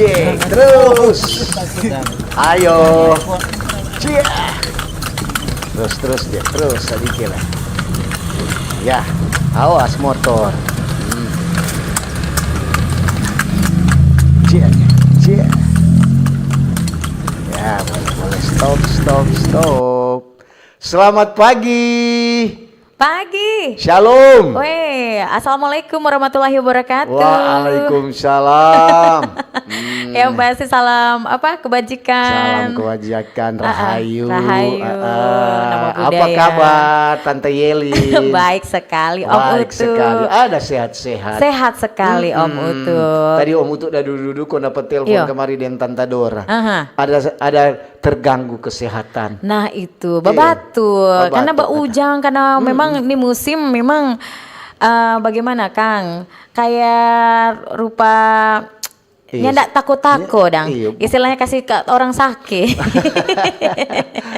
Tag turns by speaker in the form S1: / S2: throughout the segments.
S1: Cie, terus. Ayo. Cie. Terus dia, terus sedikit lah. Ya, awas motor. Cie. Ya, boleh stop. Selamat pagi.
S2: Pagi.
S1: Shalom.
S2: Weh, assalamualaikum warahmatullahi wabarakatuh.
S1: Waalaikumsalam.
S2: Yang pasti salam apa kebajikan.
S1: Salam kebajikan, rahayu.
S2: Nama budaya.
S1: Apa kabar Tante Yelin?
S2: Baik sekali Om
S1: Baik
S2: Utu.
S1: sekali. Ada sehat-sehat.
S2: Sehat sekali Om Utu.
S1: Tadi Om Utu udah duduk kok dapat telepon kemarin dengan Tante Dora. Ada terganggu kesehatan.
S2: Nah itu babatul. Karena ujang karena memang ini musim memang bagaimana Kang? Kayak rupa nyandak takut-takut dang. Istilahnya kasih ke orang sakit.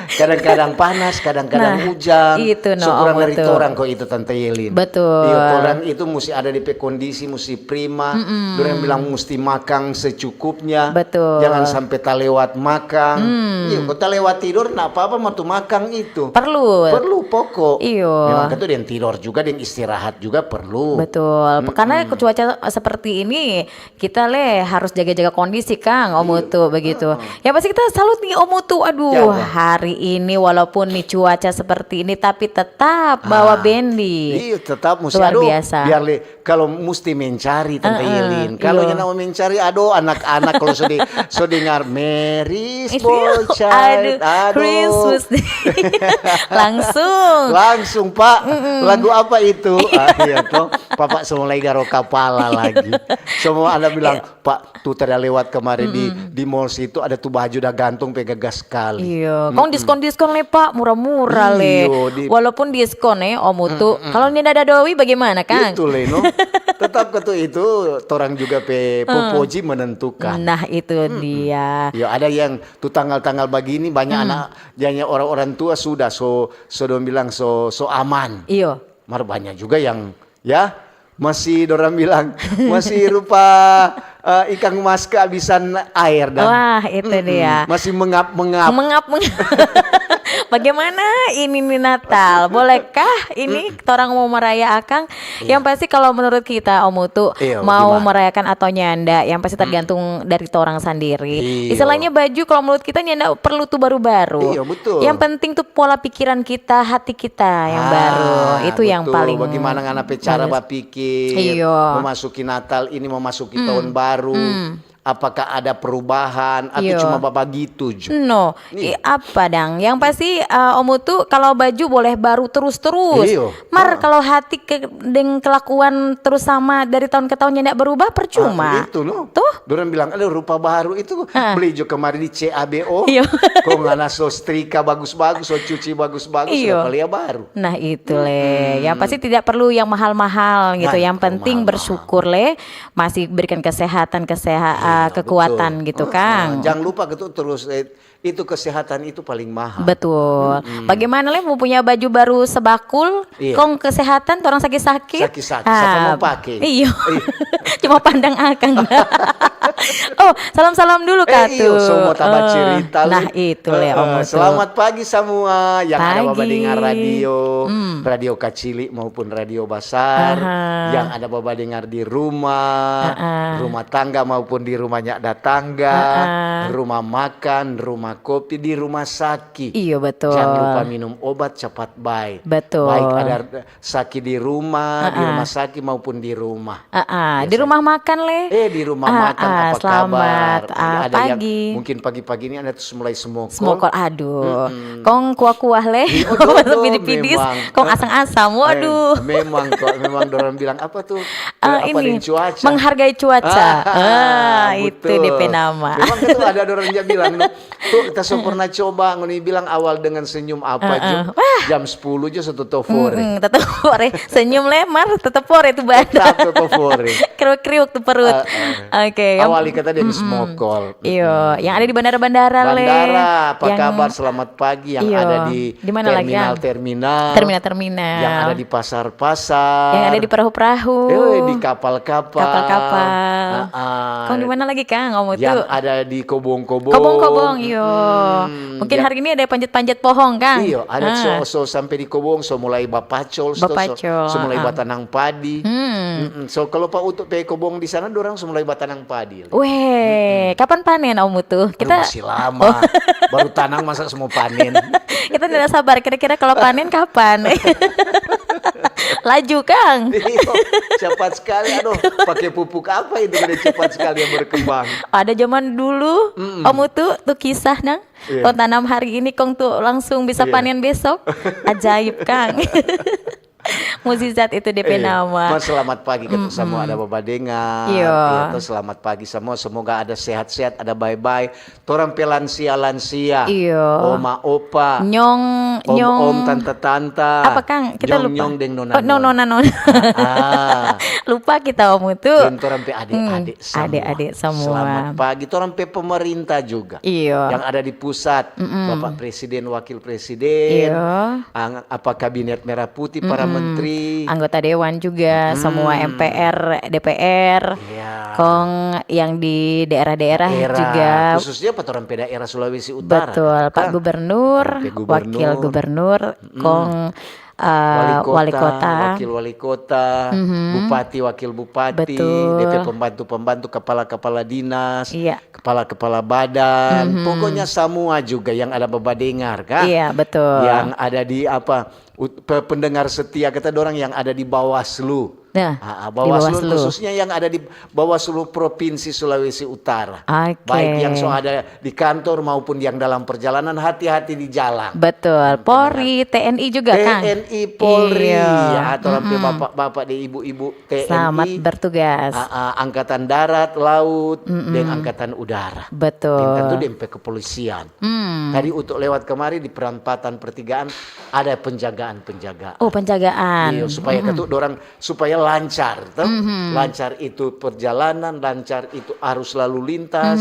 S1: Kadang-kadang panas, kadang-kadang hujan.
S2: Itu
S1: Sekurang dari orang kok itu Tante Yelin.
S2: Betul.
S1: Iya, orang itu mesti ada di kondisi mesti prima. Orang bilang mesti makan secukupnya.
S2: Betul.
S1: Jangan sampai tak lewat makan. Iya, kok tak lewat tidur, nak apa-apa mau makan itu. Perlu pokok.
S2: Iya.
S1: Memang itu dia tidur juga, dia istirahat juga perlu.
S2: Betul. Karena cuaca seperti ini kita harus jaga-jaga kondisi Kang Om Utu begitu. Ya pasti kita salut nih Om Utu. Aduh, hari ini walaupun nih cuaca seperti ini tapi tetap bawa bendi.
S1: Iya, tetap mesti
S2: luar biasa.
S1: Biar kalau mesti mencari Tante Yelin. Kalau yang mau mencari anak-anak kalau so dengar Mary Small Child. Aduh.
S2: Christmas Day.
S1: Langsung Pak. Lagu apa itu? Iya toh. Papa semua lagi garo kepala lagi. Semua anak bilang, Pak, tuh tadi lewat kemarin di mall situ ada tuh baju udah gantung pegagas sekali.
S2: Iya, kau diskon le Pak, murah-murah le. Walaupun diskon Om Utu. Kalau ini ada doi bagaimana Kang?
S1: Itu le no. Tetap ketu itu orang juga Popoji menentukan.
S2: Nah itu dia.
S1: Ya ada yang tuh tanggal-tanggal begini banyak anak, jadinya orang-orang tua sudah so dong bilang so aman.
S2: Iya.
S1: Mar banyak juga yang masih dorang bilang masih rupa ikan mas kehabisan air dan
S2: wah itu dia
S1: masih mengap.
S2: Bagaimana ini nih Natal? Bolehkah ini orang mau merayakan? Yang pasti kalau menurut kita Om Utu mau merayakan atau nyanda, yang pasti tergantung dari orang sendiri. Istilahnya baju kalau menurut kita nyanda perlu tuh baru-baru.
S1: Iya, betul.
S2: Yang penting tuh pola pikiran kita, hati kita yang baru. Itu
S1: betul.
S2: yang paling.
S1: Bagaimana ngana cara berpikir memasuki Natal ini, memasuki tahun baru. Apakah ada perubahan atau cuma bapak gitu?
S2: No, apa dang? Yang pasti Om Utu kalau baju boleh baru terus-terus. Mar kalau hati dengan kelakuan terus sama dari tahun ke tahun tidak berubah percuma.
S1: Itu no.
S2: Tuh.
S1: Dorang bilang ada rupa baru itu beli juga kemarin di CABO. Kok ngana so setrika bagus-bagus, so cuci bagus-bagus, sudah baru.
S2: Nah itu Yang pasti tidak perlu yang mahal-mahal gitu. Yang penting bersyukur masih berikan kesehatan kekuatan betul. Gitu Kang.
S1: Jangan lupa gitu terus itu kesehatan itu paling mahal.
S2: Betul. Bagaimana mau punya baju baru sebakul, kong kesehatan orang sakit-sakit.
S1: Siapa mau pakai?
S2: Iya. Cuma pandang akang. Oh, salam-salam dulu Katu.
S1: Semua tabak cerita.
S2: Nah, itu Om Utu.
S1: Selamat pagi semua yang ada bapak dengar radio kacili maupun radio besar, yang ada bapak dengar di rumah tangga maupun di rumahnya ada tangga, rumah makan, rumah kopi, di rumah sakit.
S2: Iya betul.
S1: Jangan lupa minum obat cepat baik.
S2: Betul.
S1: Baik ada sakit di rumah sakit maupun di rumah.
S2: Di rumah makan
S1: di rumah makan apa
S2: selamat
S1: kabar? Ada
S2: pagi.
S1: Yang mungkin pagi-pagi ini ada tuh mulai semokol.
S2: Aduh. Kong kuah-kuah masuk pidis-pidis. Kong asang-asam. Waduh.
S1: Memang dorang bilang apa tuh?
S2: Ini
S1: cuaca.
S2: Menghargai cuaca. Itu DP nama.
S1: Memang itu ada dorang yang bilang tuh kita pernah coba ngoni bilang awal dengan senyum apa jam 10 aja tutup fore.
S2: Tutup fore. Senyum lemar tutup fore itu badan.
S1: Tutup fore.
S2: Kriuk-kriuk tuh perut. Oke.
S1: Awali kata dia smokol.
S2: Iya, yang ada di bandara-bandara
S1: apa kabar? Selamat pagi yang ada di terminal.
S2: Terminal.
S1: Yang ada di pasar-pasar.
S2: Yang ada di perahu-perahu.
S1: Di kapal-kapal.
S2: Kau di mana mana lagi Kang Omutu?
S1: Yang ada di Kobong-Kobong.
S2: Kobong-kobong, iyo. Mungkin hari ini ada panjat-panjat pohon Kang.
S1: Iya, ada so sampai di Kobong, so mulai bapacol, so mulai batanang padi. So kalau Pak Utuk pe Kobong di sana, dorang so mulai batanang padi.
S2: Weh, kapan panen Omutu?
S1: Kita masih lama, baru tanang masa semua panen.
S2: Kita tidak sabar, kira-kira kalau panen kapan? Laju Kang.
S1: Iyo, cepat sekali, aduh, pakai pupuk apa itu udah cepat sekali yang berkembang.
S2: Ada zaman dulu, Omutu tuh kisah nang. Kau tanam hari ini, kong tuh langsung bisa panen besok. Ajaib Kang. Mukjizat itu DP nama.
S1: Mas selamat pagi ketemu semua ada Babadengar.
S2: Iya.
S1: Selamat pagi semua. Semoga ada sehat-sehat, ada bye-bye. Torang pelansia-lansia.
S2: Iya.
S1: Oma opa.
S2: Nyong
S1: Om tante-tante.
S2: Apa Kang? Kita lupa.
S1: Nyong deng nona.
S2: Nona. Lupa kita Om itu.
S1: Dan torang pe adik-adik semua.
S2: Adik-adik semua.
S1: Selamat pagi. Torang pe pemerintah juga.
S2: Iya.
S1: Yang ada di pusat. Bapak Presiden, Wakil Presiden.
S2: Iya.
S1: Apa Kabinet Merah Putih, para menteri,
S2: anggota dewan juga, semua MPR, DPR, kong yang di daerah-daerah juga,
S1: khususnya Patoran daerah Sulawesi Utara.
S2: Betul, Pak Gubernur, Wakil Gubernur, kong wali kota,
S1: wakil wali kota, bupati, wakil bupati, DP pembantu-pembantu, kepala-kepala dinas, kepala-kepala badan, pokoknya semua juga yang ada Babadengar kan?
S2: Iya betul.
S1: Yang ada di pendengar setia kata dorang yang ada di Bawaslu. Bawaslu khususnya yang ada di Bawaslu Provinsi Sulawesi Utara. Baik yang ada di kantor maupun yang dalam perjalanan, hati-hati di jalan.
S2: Betul. Polri, TNI juga Kang.
S1: TNI, Polri, atau bapak-bapak di ibu-ibu TNI.
S2: Selamat bertugas.
S1: Angkatan Darat, Laut, dan Angkatan Udara.
S2: Betul.
S1: Dan tentu DMP Kepolisian. Tadi untuk lewat kemari di perempatan pertigaan ada penjagaan.
S2: Oh penjagaan.
S1: Iya, supaya supaya lancar, lancar itu perjalanan, lancar itu arus lalu lintas.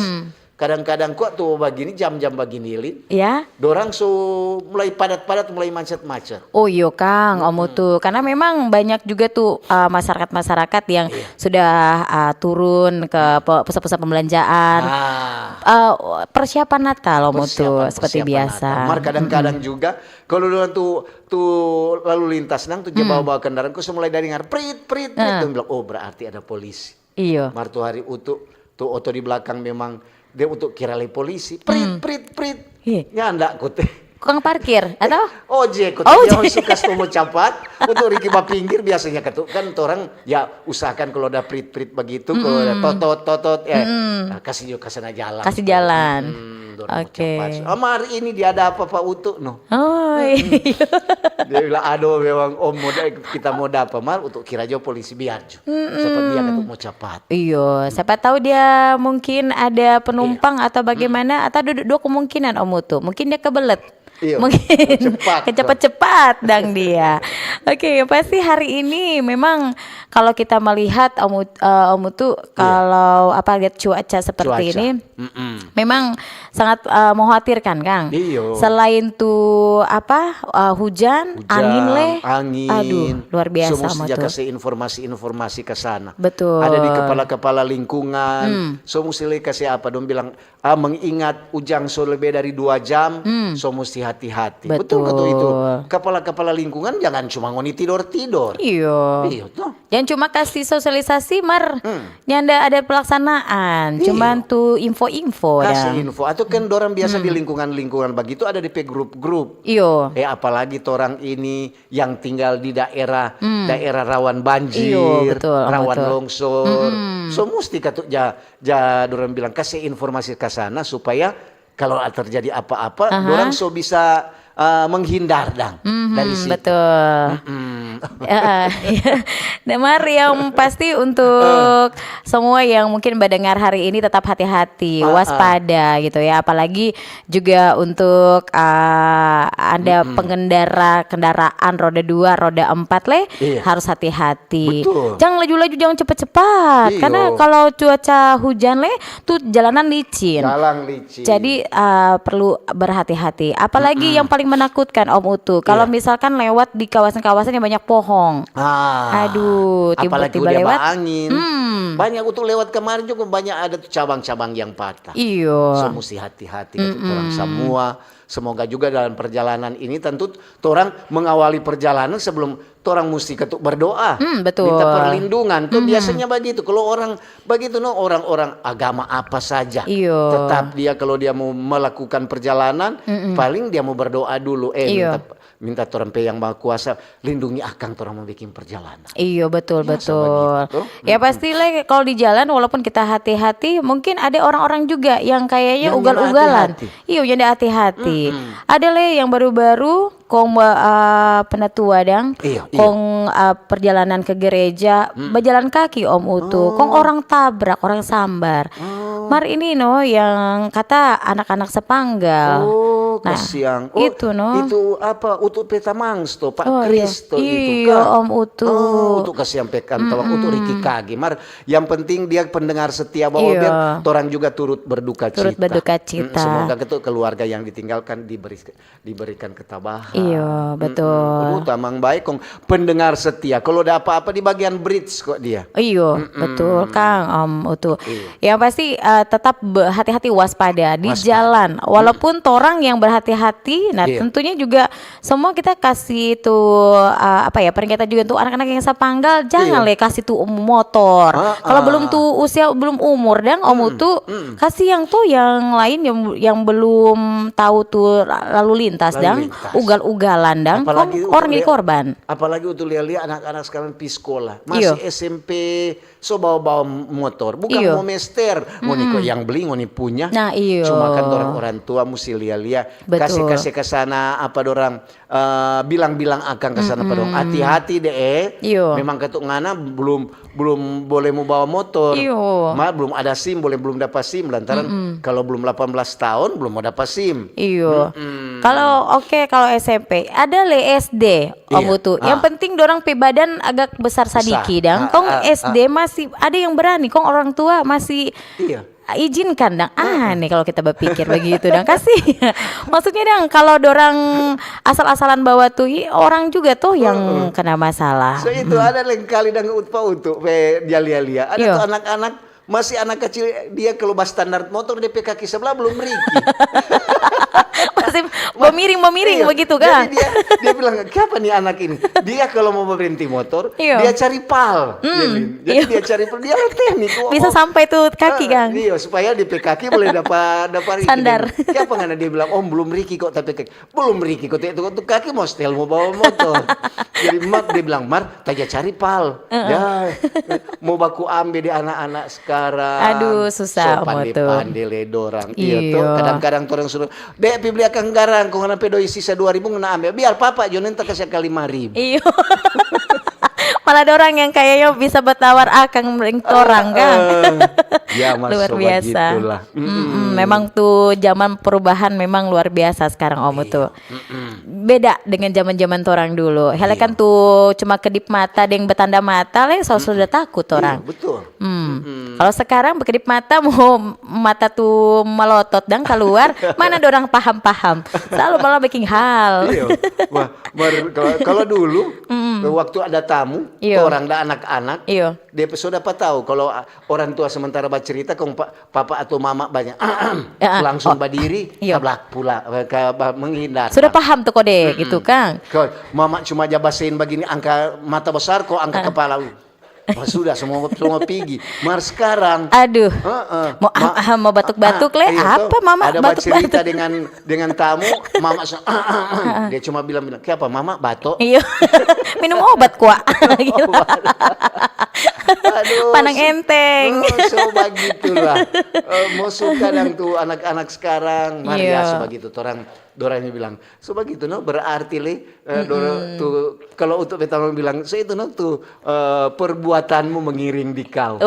S1: Kadang-kadang kok tuh begini jam-jam begini Lin.
S2: Ya.
S1: Dorang mulai padat-padat, mulai macet-macet.
S2: Oh iya Kang, Omutu. Karena memang banyak juga tuh masyarakat-masyarakat yang sudah turun ke pusat-pusat pembelanjaan. Persiapan Natal Omutu seperti biasa.
S1: Kadang-kadang juga kalau dorang tuh lalu lintas nang tuh dia bawa kendaraan, kok mulai dari dengar prit. Tuh bilang, oh berarti ada polisi.
S2: Iya.
S1: Martu hari tuh oto di belakang memang dia untuk kira lagi polisi, prit. Ya ndak kute.
S2: Tukang parkir atau?
S1: Ojek, yang suka mau cepat. Untuk Ricky pinggir biasanya kan orang ya usahakan kalau ada prit begitu, kalau ada totot kasih sana jalan.
S2: Kasih jalan. Oke.
S1: Hari ini dia ada apa Pak Utuk no?
S2: Oh iya.
S1: Dia bilang aduh memang kita mau dapat untuk kira aja polisi biar cepat dia mau cepat.
S2: Iya, siapa tahu dia mungkin ada penumpang atau bagaimana atau dua kemungkinan Om Utu. Mungkin dia kebelet.
S1: Iya,
S2: mungkin cepat-cepat dang dia. Oke, pasti hari ini memang kalau kita melihat Om Utu kalau lihat cuaca seperti ini memang sangat mengkhawatirkan Kang.
S1: Iyo.
S2: Selain tuh hujan, angin. Aduh, luar biasa
S1: mesti kasih informasi ke sana.
S2: Betul.
S1: Ada di kepala-kepala lingkungan. So mesti kasih dong bilang mengingat ujang lebih dari 2 jam, so mesti hati-hati. Betul itu. Kepala-kepala lingkungan jangan cuma ngoni tidur. Iya tuh.
S2: Jangan cuma kasih sosialisasi nyanda ada pelaksanaan. Cuman tuh info-info.
S1: Kasih info. Atau kan orang biasa di lingkungan begitu ada di grup-grup.
S2: Iya.
S1: Apalagi orang ini yang tinggal di daerah rawan banjir, rawan longsor. So mesti orang bilang kasih informasi ke sana supaya kalau terjadi apa-apa, orang bisa menghindar dari situ.
S2: Betul. Mari yang pasti untuk semua yang mungkin mendengar hari ini tetap hati-hati, waspada gitu ya. Apalagi juga untuk ada pengendara kendaraan roda 2, roda 4 harus hati-hati.
S1: Betul.
S2: Jangan laju-laju, jangan cepat-cepat. Karena kalau cuaca hujan tuh jalanan licin.
S1: Jalan licin.
S2: Jadi perlu berhati-hati. Apalagi yang paling paling menakutkan Om Utu kalau misalkan lewat di kawasan-kawasan yang banyak pohon. Aduh,
S1: apalagi
S2: tiba-tiba
S1: udah
S2: lewat
S1: angin. Banyak Utu lewat kemarin juga banyak ada tuh cabang-cabang yang patah.
S2: Iyo.
S1: So mesti hati-hati orang semua. Semoga juga dalam perjalanan ini tentu orang mengawali perjalanan sebelum orang mesti ketuk berdoa.
S2: Betul.
S1: Minta perlindungan. Tuh biasanya begitu. Kalau orang begitu orang-orang agama apa saja.
S2: Iyo.
S1: Tetap dia kalau dia mau melakukan perjalanan paling dia mau berdoa dulu. Minta Tuhan yang Maha Kuasa lindungi akang orang mau bikin perjalanan.
S2: Iya betul.
S1: Begitu.
S2: Ya pasti kalau di jalan walaupun kita hati-hati mungkin ada orang-orang juga yang kayaknya ugal-ugalan. Iya yang hati-hati. Ada yang baru-baru kong penatua dang. Kong perjalanan ke gereja berjalan kaki Om Utu. Kong orang tabrak, orang sambar. Mar ini yang kata anak-anak sepanggal.
S1: Kasiang.
S2: Itu
S1: Itu apa? Untuk Petamangs tuh Pak Kristo itu
S2: kan.
S1: Iya
S2: Om Utu.
S1: Untuk kasih sampaikan untuk Riki Kagi. Mar yang penting dia pendengar setia bahwa biar orang juga turut berduka cita. Semoga keluarga yang ditinggalkan diberikan ketabahan.
S2: Iya betul.
S1: Tamang baik kong pendengar setia. Kalau ada apa-apa di bagian bridge kok dia.
S2: Iya betul Kang Om Utu. Yang pasti tetap hati-hati waspada di jalan. Walaupun orang yang berhati-hati, tentunya juga semua kita kasih tuh peringatan juga untuk anak-anak yang sepanggal jangan kasih tuh motor. Kalau belum tuh usia belum umur dan Om Utu kasih yang tuh yang lain yang belum tahu tuh lalu lintas dan ugal-ugalan dan orang jadi korban.
S1: Apalagi untuk lihat anak-anak sekarang di sekolah masih SMP so bawa motor bukan mau mester ngoniko yang beli ngoni punya. Cuma kan orang tua mesti lihat kasih kesana apa dorang bilang akang kesana padong hati-hati deh. Memang ketuk ngana belum boleh mau bawa motor. Belum ada SIM belum dapat SIM lantaran kalau belum 18 tahun belum mau dapat SIM. Kalau SMP ada SD Om Utu. Yang penting dorang badan agak besar sadiki dan kong SD masih ada yang berani kong orang tua masih izinkan dang nih kalau kita berpikir begitu dang kasih maksudnya dang kalau dorang asal-asalan bawa tuh orang juga tuh yang kena masalah. So itu ada kali dang untuk dia lihat ada tuh anak-anak masih anak kecil dia kalau bahas standar motor DP kaki sebelah belum meriki.
S2: Masih memiring begitu kan.
S1: Jadi dia bilang siapa nih anak ini? Dia kalau mau berhenti motor dia cari pal. Jadi dia cari pal dia teknik.
S2: Bisa sampai tuh kaki kan.
S1: Iya supaya DP kaki boleh dapat
S2: sandar.
S1: Siapa ngana dia bilang belum riki kok tapi belum riki kok itu kaki mau setel mau bawa motor. Jadi dia bilang Mar tanya cari pal. Ya mau baku ambil di anak-anak sekarang.
S2: Aduh susah
S1: pandai-pandai le dorang. Iya tuh kadang-kadang orang suruh dek beli akang garang kok ngana pedoi sisa 2.000 ngena ambil biar papa jonen tak kasih kali 5.000.
S2: Iya. Malah ada orang yang kayaknya bisa bertawar akang ring torang kan.
S1: Ya
S2: luar biasa. Memang tuh zaman perubahan memang luar biasa sekarang Om tuh. Beda dengan zaman-zaman torang dulu. Hele kan tuh cuma kedip mata deng betanda mata sudah takut orang.
S1: Betul.
S2: Kalau sekarang berkedip mata mau mata tuh melotot dan keluar mana ada orang paham-paham. Selalu malah bikin hal.
S1: Wah, kalau dulu waktu ada tamu orang ada anak-anak dia sudah tahu kalau orang tua sementara bercerita kong papa atau mama banyak langsung berdiri kablak pula menghindar
S2: sudah paham tuh kode gitu kan
S1: mama cuma jabasin begini angka mata besar kok angka kepala sudah semua pergi. Mar sekarang
S2: aduh mau batuk-batuk apa mama
S1: ada bercerita dengan tamu mama dia cuma bilang siapa mama batuk
S2: minum obat kuat aduh panang enteng
S1: so begitulah mau suka dan tuh anak-anak sekarang Maria sebegitu dorangnya bilang so begitu berarti tuh kalau untuk pertama bilang so itu tuh perbuatanmu mengiring di kau.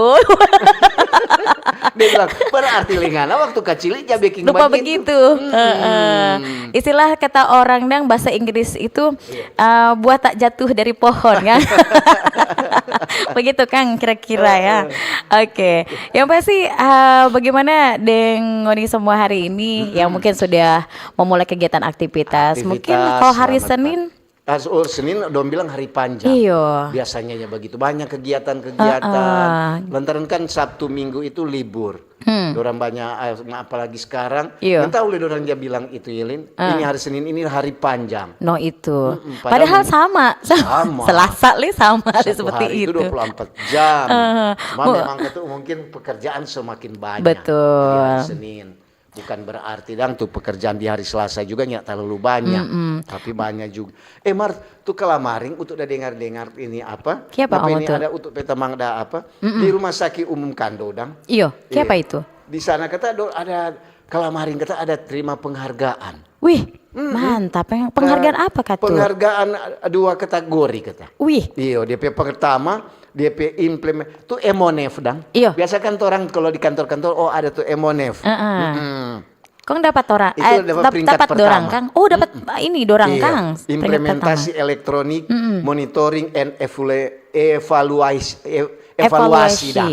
S1: Dia bilang, berarti lingana waktu kecil aja bikin
S2: lupa begitu. Istilah kata orang dang bahasa Inggris itu buat tak jatuh dari pohon kan. Begitu Kang kira-kira ya. Oke. Yang pasti bagaimana dengan semua hari ini yang mungkin sudah memulai kegiatan aktivitas. Mungkin kalau hari Senin
S1: Senin dong bilang hari panjang.
S2: Iya.
S1: Biasanya ya begitu banyak kegiatan. Lantaran kan Sabtu Minggu itu libur. Dorang banyak apalagi sekarang.
S2: Iya.
S1: Entah oleh dorang dia bilang itu Yelin. Ini hari Senin ini hari panjang.
S2: No itu. Padahal sama. Selasa sama seperti
S1: hari itu 24 jam. Memang itu mungkin pekerjaan semakin banyak.
S2: Betul.
S1: Di hari Senin. Bukan berarti dang tuh pekerjaan di hari Selasa juga nggak terlalu banyak, tapi banyak juga. Mar, tuh kelamaring untuk udah dengar ini apa?
S2: Siapa
S1: ini
S2: tuh?
S1: ada untuk petamang ada apa? Di Rumah Sakit Umum Kando dang.
S2: Iya, siapa itu?
S1: Di sana kata ada kelamaring kata ada terima penghargaan.
S2: Wih, mantap. Penghargaan apa kata?
S1: Penghargaan 2 kategori kata.
S2: Wih.
S1: Iya, DP pertama DP implement tuh Emonef dang.
S2: Iya.
S1: Biasa kan orang kalau di kantor-kantor ada tuh Emonef.
S2: Kong dapat orang dapat dorang Kang. Oh, dapat ini dorang Kang.
S1: Implementasi elektronik monitoring and evaluasi dah.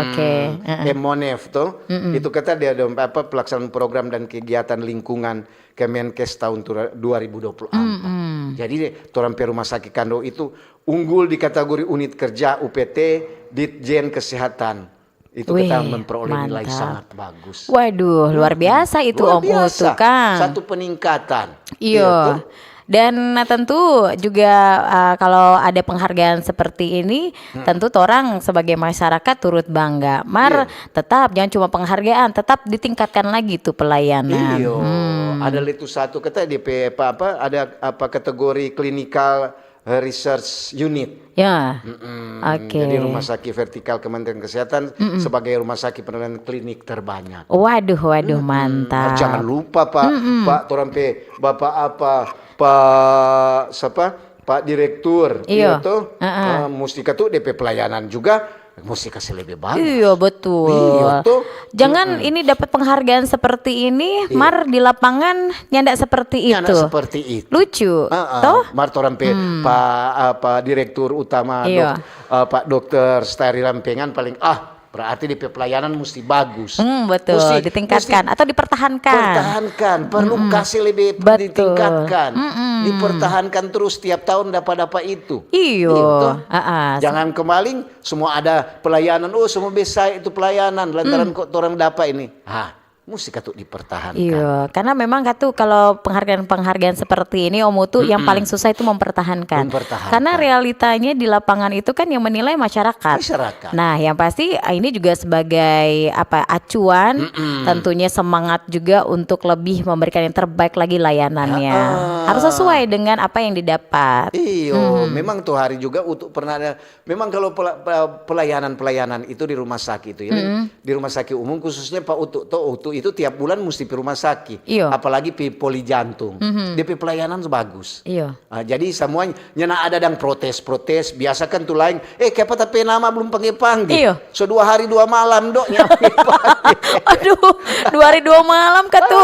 S2: Oke.
S1: Emonef tuh itu kata dia ada pelaksanaan program dan kegiatan lingkungan Kemenkes tahun 2024. Jadi orang Rumah Sakit Kando itu unggul di kategori unit kerja UPT Ditjen Kesehatan. Itu kita memperoleh nilai sangat bagus.
S2: Waduh, luar biasa itu
S1: luar
S2: Om
S1: biasa.
S2: Utu Kang.
S1: Satu peningkatan.
S2: Iya. Dan tentu juga kalau ada penghargaan seperti ini, tentu orang sebagai masyarakat turut bangga. Tetap jangan cuma penghargaan, tetap ditingkatkan lagi tuh pelayanan.
S1: Iya. Ada itu satu kata DP ada kategori clinical research unit.
S2: Ya. Oke.
S1: Jadi Rumah Sakit Vertikal Kementerian Kesehatan sebagai rumah sakit penanganan klinik terbanyak.
S2: Waduh, mantap.
S1: Jangan lupa Pak Torampe, Bapak Pak Direktur.
S2: Iya.
S1: Itu mesti tuh DP pelayanan juga mesti kasih lebih bagus.
S2: Iya betul.
S1: Iya, tuh.
S2: Jangan ini dapat penghargaan seperti ini, Mar di lapangan nyandak seperti itu.
S1: Nyandak seperti itu.
S2: Lucu, toh?
S1: Mar torampe Pak Direktur Utama Pak Dokter Stari Lampengan paling berarti di pelayanan mesti bagus.
S2: Betul, ditingkatkan atau dipertahankan.
S1: Perlu kasih lebih ditingkatkan. Dipertahankan terus tiap tahun dapat itu.
S2: Iyo.
S1: Jangan kemaling semua ada pelayanan. Semua bisa itu pelayanan. Lantaran kok orang dapat ini. Mesti katut dipertahankan.
S2: Iya, karena memang katu kalau penghargaan seperti ini Om Utu yang paling susah itu mempertahankan. Karena realitanya di lapangan itu kan yang menilai masyarakat. Nah, yang pasti ini juga sebagai acuan, tentunya semangat juga untuk lebih memberikan yang terbaik lagi layanannya. Harus sesuai dengan apa yang didapat.
S1: Iya, memang tuh hari juga Utu pernah ada. Memang kalau pelayanan itu di rumah sakit itu ya, di rumah sakit umum khususnya Pak Utu itu tiap bulan mesti di rumah sakit.
S2: Iyo.
S1: Apalagi poli jantung. DP pelayanan bagus.
S2: Iya.
S1: Jadi semuanya nyana ada yang protes. Biasa kan tuh lain, kenapa tapi nama belum panggil.
S2: Iyo.
S1: So 2 hari 2 malam dok
S2: Aduh, 2 hari 2 malam katu.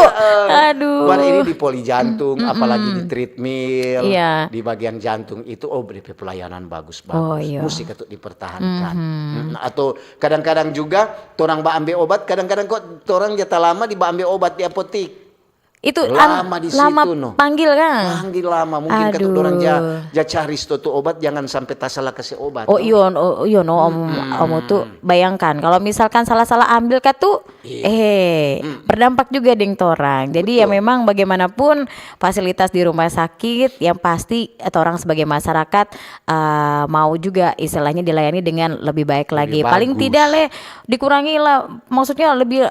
S2: Aduh.
S1: Baru ini di poli jantung, apalagi di treadmill,
S2: iya.
S1: di bagian jantung itu DP pelayanan bagus.
S2: Iya.
S1: Mesti ketut dipertahankan. Atau kadang-kadang juga orang ambil obat, kadang-kadang kok orang jatah lama ambil obat di apotik.
S2: Itu
S1: lama di situ
S2: panggil kan?
S1: Panggil lama mungkin ketut orang cari tuh obat jangan sampai tak salah kasih obat.
S2: Om Utu bayangkan kalau misalkan salah-salah ambil katu berdampak juga ding torang. Jadi ya memang bagaimanapun fasilitas di rumah sakit yang pasti orang sebagai masyarakat mau juga istilahnya dilayani dengan lebih baik lagi. Paling tidak dikurangi lah, maksudnya lebih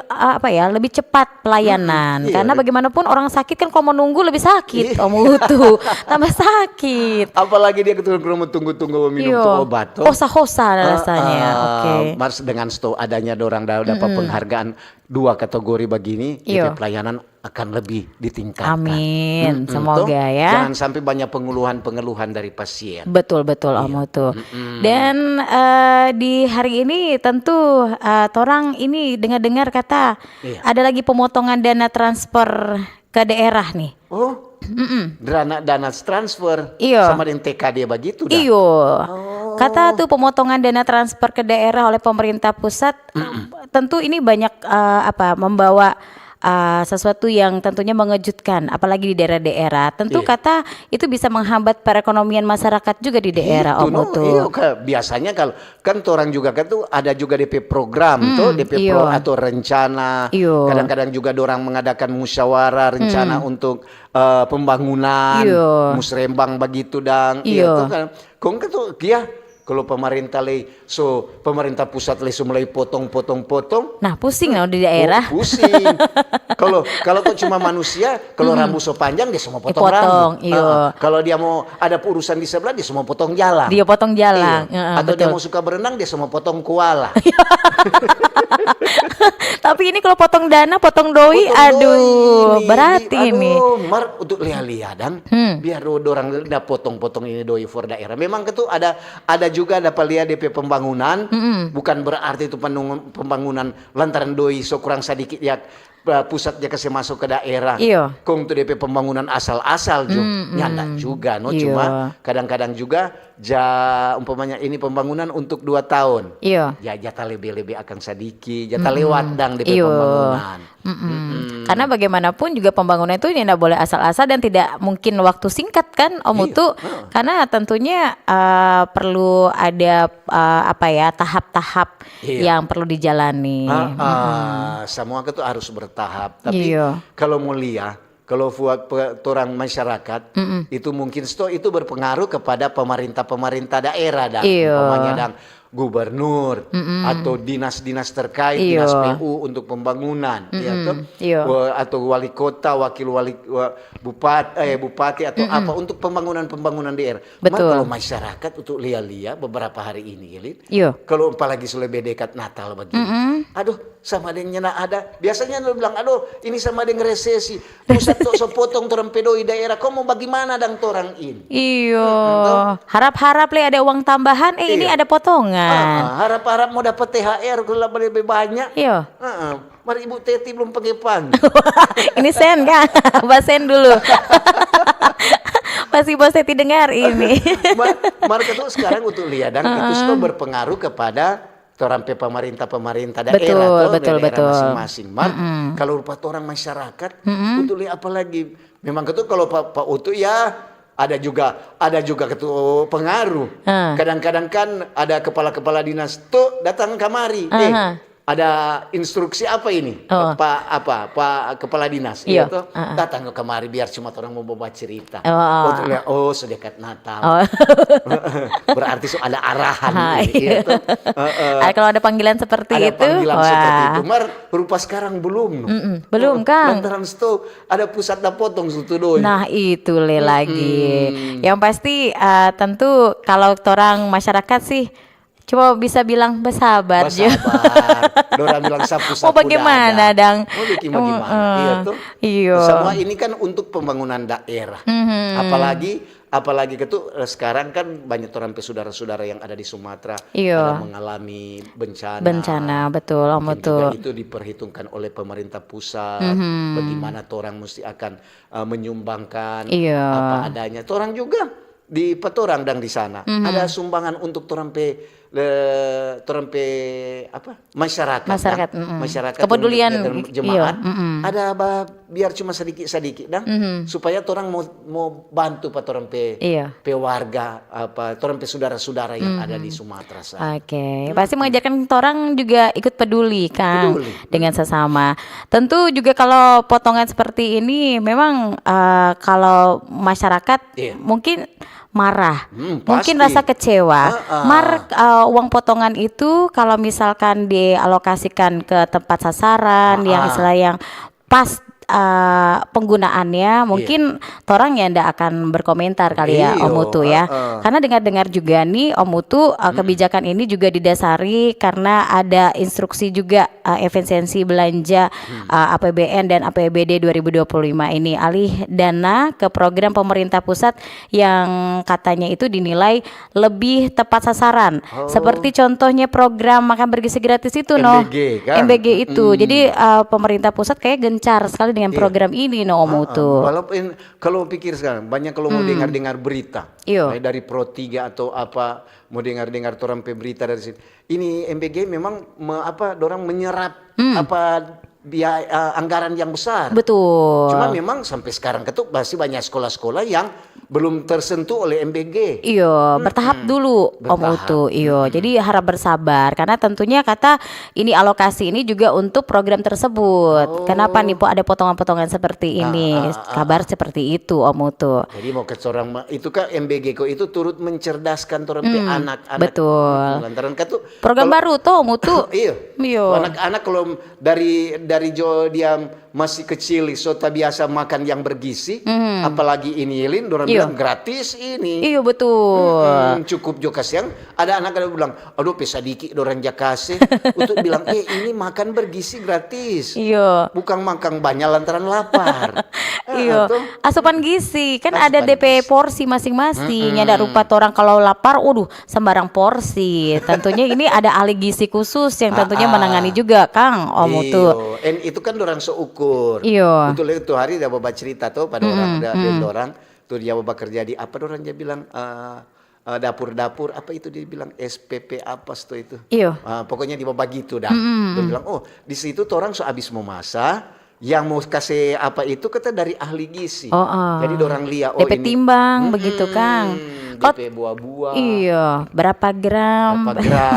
S2: lebih cepat pelayanan. Karena bagaimanapun orang sakit kan kalau menunggu lebih sakit. Om Utu tambah sakit.
S1: Apalagi dia ketemu tunggu-tunggu minum obat.
S2: Hosa-hosa rasanya. Oke.
S1: Mars dengan adanya dorang dapat penghargaan 2 kategori begini, pelayanan akan lebih ditingkatkan.
S2: Amin, semoga ya.
S1: Jangan sampai banyak pengeluhan dari pasien.
S2: Betul Om Mutu. Dan di hari ini tentu torang ini dengar-dengar kata ada lagi pemotongan dana transfer ke daerah nih.
S1: Oh, dana transfer sama dengan TKD begitu dah.
S2: Iyo. Kata tuh pemotongan dana transfer ke daerah oleh pemerintah pusat, tentu ini banyak membawa sesuatu yang tentunya mengejutkan, apalagi di daerah-daerah. Tentu kata itu bisa menghambat perekonomian masyarakat juga di daerah, Om Mutu.
S1: Biasanya kalau kan orang juga kan tuh ada juga DP program tuh, DP pro atau rencana. Kadang-kadang juga orang mengadakan musyawarah rencana untuk pembangunan, musrembang begitu dang. Iya tuh kan. Kong kan tuh kalau pemerintah pemerintah pusat mulai potong.
S2: Nah, pusing di daerah.
S1: Pusing. Kalau tuh cuma manusia, kalau rambut panjang dia semua potong rambut. Kalau dia mau ada urusan di sebelah dia semua potong jalan.
S2: Dia potong jalan.
S1: Atau dia mau suka berenang dia semua potong koala.
S2: Tapi ini kalau potong dana, potong doi, berarti ini.
S1: Untuk lihat dan biar orang dah potong-potong ini doi for daerah. Memang itu ada juga dapat lihat DP pembangunan, bukan berarti itu pembangunan lantaran doi kurang sedikit ya pusatnya kasih masuk ke daerah. Kong tuh DP pembangunan asal-asal nyanda juga cuma kadang-kadang juga umpamanya ini pembangunan untuk 2 tahun. Ya jatah lebih akan sedikit, jatah lewat dang DP pembangunan.
S2: Karena bagaimanapun juga pembangunan itu tidak boleh asal-asal dan tidak mungkin waktu singkat kan Om Mutu. Karena tentunya perlu ada tahap-tahap yang perlu dijalani.
S1: Semua itu harus bertahap. Tapi kalau mulia, kalau buat orang masyarakat itu mungkin itu berpengaruh kepada pemerintah daerah dan umpamanya dan gubernur atau dinas-dinas terkait, dinas PU untuk pembangunan, atau wali kota, wakil bupati atau apa untuk pembangunan daerah. Kalau masyarakat untuk lihat beberapa hari ini, kalau apalagi lebih dekat Natal begini, aduh sama dengan ada. Biasanya lo bilang, aduh ini sama dengan resesi. Pusat so potong torang pedoi daerah. Kau mau bagaimana dan torang ini?
S2: Harap-harap ada uang tambahan. Ini ada potongan.
S1: Harap-harap mau dapat THR kalau lebih banyak. Mari Ibu Teti belum pakai pan.
S2: Ini sen kan? Basen dulu. Pasti Bos Teti dengar ini.
S1: Marka tuh sekarang untuk lihat dan itu semua berpengaruh kepada orang pemerintah daerah
S2: betul.
S1: masing-masing. Kalau rupa orang masyarakat untuk lihat apalagi memang itu kalau Pak Utu ada juga ketua pengaruh. Kadang-kadang kan ada kepala dinas tuh datang kamari. Ada instruksi apa ini? Pak kepala dinas itu datang ke kamari biar cuma orang mau bawa cerita. Untuk lihat sedekat Natal. Berarti ada arahan gitu.
S2: Kalau ada panggilan seperti itu.
S1: Mar berupa sekarang belum.
S2: Belum kan?
S1: Lantaran itu ada pusat potong sutu doi.
S2: Nah itu lagi. Yang pasti tentu kalau orang masyarakat sih cuma bisa bilang bersabar.
S1: Dorang bilang sapu-sapu.
S2: Mau bagaimana dang?
S1: Mau bikin bagaimana? Semua ini kan untuk pembangunan daerah. Apalagi sekarang kan banyak orang saudara-saudara yang ada di Sumatera ada mengalami bencana.
S2: Betul, Om Mutu.
S1: Itu diperhitungkan oleh pemerintah pusat. Bagaimana orang mesti akan menyumbangkan apa adanya. Orang juga di petorang dan di sana ada sumbangan untuk masyarakat
S2: kepedulian
S1: jemaat ada biar cuma sedikit dan supaya orang mau bantu orang warga orang saudara-saudara yang ada di Sumatera sana.
S2: Pasti mengajarkan orang juga ikut peduli kan dengan sesama. Tentu juga kalau potongan seperti ini memang kalau masyarakat mungkin marah, mungkin rasa kecewa. Uang potongan itu kalau misalkan dialokasikan ke tempat sasaran yang istilah yang pas penggunaannya mungkin torang ya ndak akan berkomentar kali ya Om Mutu ya. Karena dengar-dengar juga nih Om Mutu kebijakan ini juga didasari karena ada instruksi juga efisiensi belanja APBN dan APBD 2025 ini, alih dana ke program pemerintah pusat yang katanya itu dinilai lebih tepat sasaran. Seperti contohnya program makan bergizi gratis itu
S1: MBG, kan?
S2: MBG itu. Jadi pemerintah pusat kayak gencar sekali dengan program ini Om Mutu.
S1: Walaupun kalau pikir sekarang banyak kalau mau dengar berita dari Pro 3 atau apa, mau dengar orang berita dari sini. Ini MBG memang dorang menyerap biaya anggaran yang besar.
S2: Betul.
S1: Cuma memang sampai sekarang masih banyak sekolah-sekolah yang belum tersentuh oleh MBG.
S2: Iyo, bertahap dulu Om Mutu. Iyo, jadi harap bersabar karena tentunya kata ini alokasi ini juga untuk program tersebut. Kenapa nih ada potongan-potongan seperti ini? Kabar seperti itu Om Mutu.
S1: Jadi mau ke orang itu kan MBG kok itu turut mencerdaskan orang anak-anak.
S2: Betul.
S1: Lantaran katu
S2: program baru tuh Om Mutu.
S1: Iya. Anak-anak kalau dari dia masih kecil so tak biasa makan yang bergizi, apalagi ini Lin dorang bilang gratis ini.
S2: Iya betul.
S1: Cukup juga siang ada anak yang bilang, aduh pesadiki dorang jakase untuk bilang ini makan bergizi gratis.
S2: Iya.
S1: Bukan makan banyak lantaran lapar.
S2: Iya. Asupan gizi kan ada DP porsi masing-masing. Ada rupa orang kalau lapar, sembarang porsi. Tentunya ini ada ahli gizi khusus yang tentunya menangani juga Kang Om Mutu.
S1: Itu kan dorang seukur.
S2: Iya.
S1: Betul itu hari dia bawa cerita tuh pada orang tuh dia bekerja di apa orang dia bilang dapur-dapur apa itu dia bilang SPP apa itu.
S2: Iya.
S1: Pokoknya dia begitu dah. Dia bilang di situ tuh orang habis mau masak yang mau kasih apa itu kata dari ahli gizi. Jadi orang lihat
S2: DP ini timbang begitu Kang.
S1: DP buah-buah.
S2: Iya, berapa gram,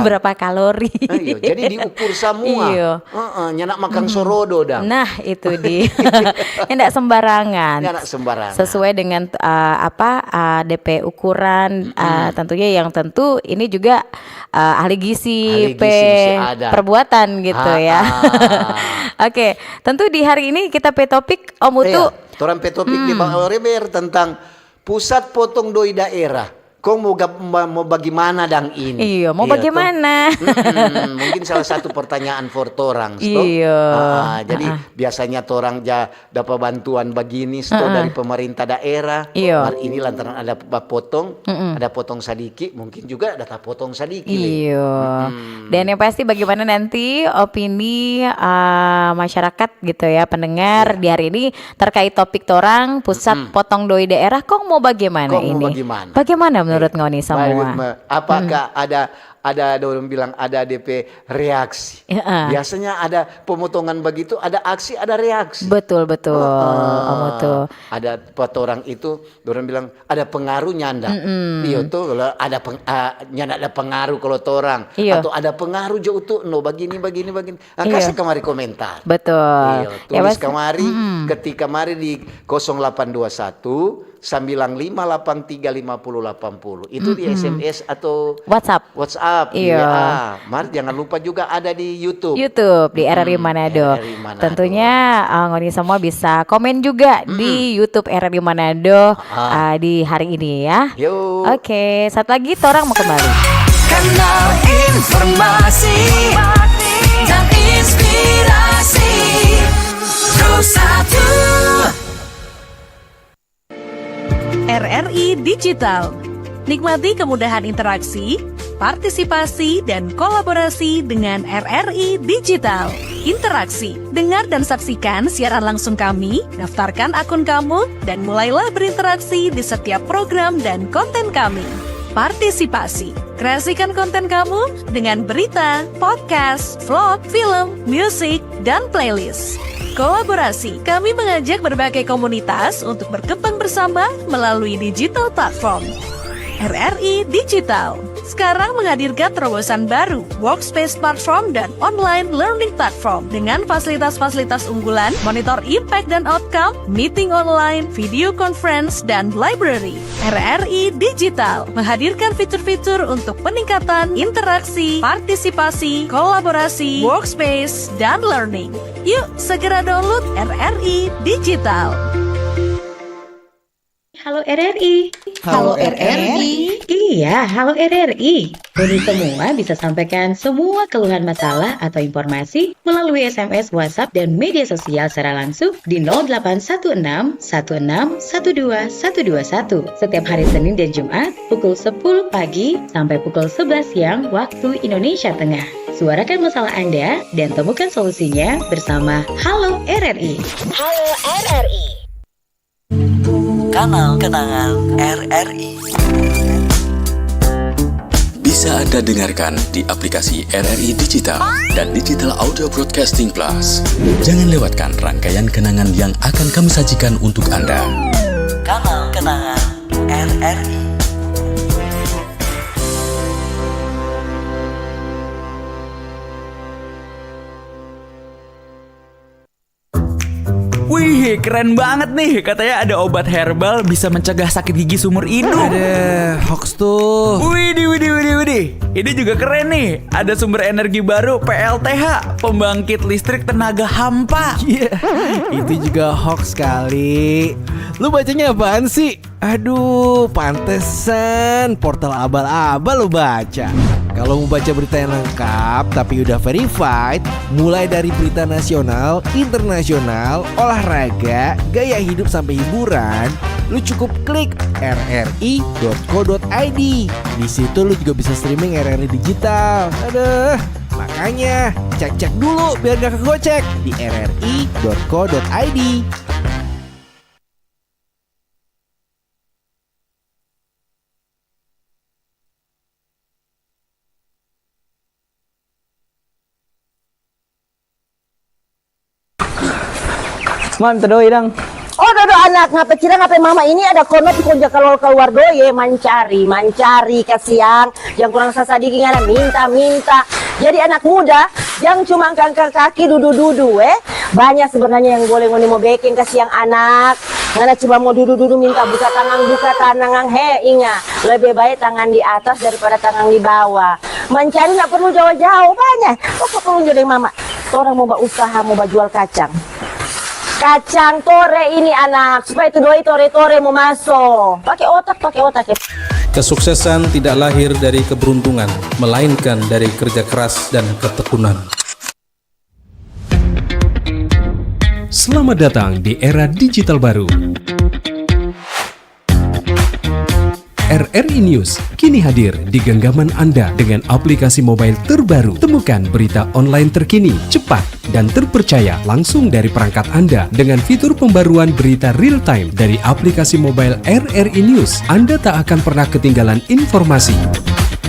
S2: berapa kalori.
S1: Jadi diukur semua. Iya. Nyanak makan sorodo dah.
S2: Nah, itu dia. Nggak sembarangan. Sesuai dengan DP ukuran tentunya yang tentu ini juga ahli gizi perbuatan gitu ya. Oke, tentu di hari ini kita topik Om Mutu.
S1: Orang topik di Bang Reber tentang pusat potong doi daerah. Kau mau bagaimana dang ini?
S2: Iya, mau bagaimana?
S1: Mungkin salah satu pertanyaan for torang.
S2: Iya.
S1: Jadi biasanya torang dapat bantuan begini dari pemerintah daerah.
S2: Iya.
S1: Hari ini lantaran ada potong, ada potong sadiki, mungkin juga ada potong sadiki.
S2: Iya. Dan yang pasti bagaimana nanti opini masyarakat gitu ya, pendengar di hari ini terkait topik torang pusat potong doi daerah. Kok mau bagaimana ini? Bagaimana menurut Ngoni semua?
S1: Apakah ada orang bilang ada DP reaksi. Biasanya ada pemotongan begitu, ada aksi, ada reaksi.
S2: Betul.
S1: Ada orang itu, orang bilang ada pengaruh nyanda. Iya tuh kalau ada nyanda ada pengaruh kalau orang atau ada pengaruh jauh tuh begini. Kasih kemari komentar.
S2: Betul.
S1: Tulis kemari ketika mari di 0821 95835080 itu di SMS atau WhatsApp.
S2: Iya.
S1: Mari jangan lupa juga ada di YouTube
S2: di RRI Manado. Tentunya Ngoni semua bisa komen juga di YouTube RRI Manado di hari ini ya. Oke, satu lagi orang mau kembali.
S3: Kanal informasi dan inspirasi Terus Satu RRI Digital. Nikmati kemudahan interaksi, partisipasi, dan kolaborasi dengan RRI Digital. Interaksi, dengar dan saksikan siaran langsung kami, daftarkan akun kamu, dan mulailah berinteraksi di setiap program dan konten kami. Partisipasi, kreasikan konten kamu dengan berita, podcast, vlog, film, musik, dan playlist. Kolaborasi, kami mengajak berbagai komunitas untuk berkembang bersama melalui digital platform. RRI Digital, sekarang menghadirkan terobosan baru, Workspace Platform dan Online Learning Platform dengan fasilitas-fasilitas unggulan, monitor impact dan outcome, meeting online, video conference, dan library. RRI Digital menghadirkan fitur-fitur untuk peningkatan interaksi, partisipasi, kolaborasi, workspace, dan learning. Yuk, segera download RRI Digital.
S4: Halo RRI.
S5: Halo RRI.
S4: Iya, halo RRI. Kami semua bisa sampaikan semua keluhan masalah atau informasi melalui SMS, WhatsApp, dan media sosial secara langsung di 0816 16 12 121 setiap hari Senin dan Jumat pukul 10 pagi sampai pukul 11 siang waktu Indonesia Tengah. Suarakan masalah Anda dan temukan solusinya bersama Halo RRI.
S5: Halo RRI.
S6: Kanal Kenangan RRI.
S7: Bisa Anda dengarkan di aplikasi RRI Digital dan Digital Audio Broadcasting Plus. Jangan lewatkan rangkaian kenangan yang akan kami sajikan untuk Anda.
S6: Kanal Kenangan RRI.
S8: Wih, keren banget nih. Katanya ada obat herbal bisa mencegah sakit gigi seumur hidup.
S9: Ada hoax tuh.
S8: Widih. Ini juga keren nih. Ada sumber energi baru PLTH, pembangkit listrik tenaga hampa.
S9: Iya, itu juga hoax kali. Lu bacanya apaan sih? Aduh, pantesan portal abal-abal lu baca. Kalau mau baca berita yang lengkap tapi udah verified, mulai dari berita nasional, internasional, olahraga, gaya hidup sampai hiburan, lu cukup klik rri.co.id. Di situ lu juga bisa streaming RRI Digital. Aduh, makanya cek-cek dulu biar gak kegocek di rri.co.id.
S10: Man, terdoi dong.
S5: Oh, dodo anak ngapa cira ngapa mama ini ada kono pikonja kalau keluar doye mancari kasiang yang kurang sasadiki ngana minta. Jadi anak muda yang cuma angkat kaki dudu banyak sebenarnya yang boleh ngoni mau bikin kasiang anak. Ngana cuma mau dudu minta buka tangan ingat lebih baik tangan di atas daripada tangan di bawah. Mencari nggak perlu jauh-jauh banyak. Kok perlu jadi mama? Orang mau usaha mau jual kacang tore ini anak supaya itu doi tore mau masuk pakai otak ya.
S11: Kesuksesan tidak lahir dari keberuntungan, melainkan dari kerja keras dan ketekunan.
S12: Selamat datang di era digital baru. RRI News kini hadir di genggaman Anda dengan aplikasi mobile terbaru. Temukan berita online terkini, cepat, dan terpercaya langsung dari perangkat Anda dengan fitur pembaruan berita real time dari aplikasi mobile RRI News. Anda tak akan pernah ketinggalan informasi.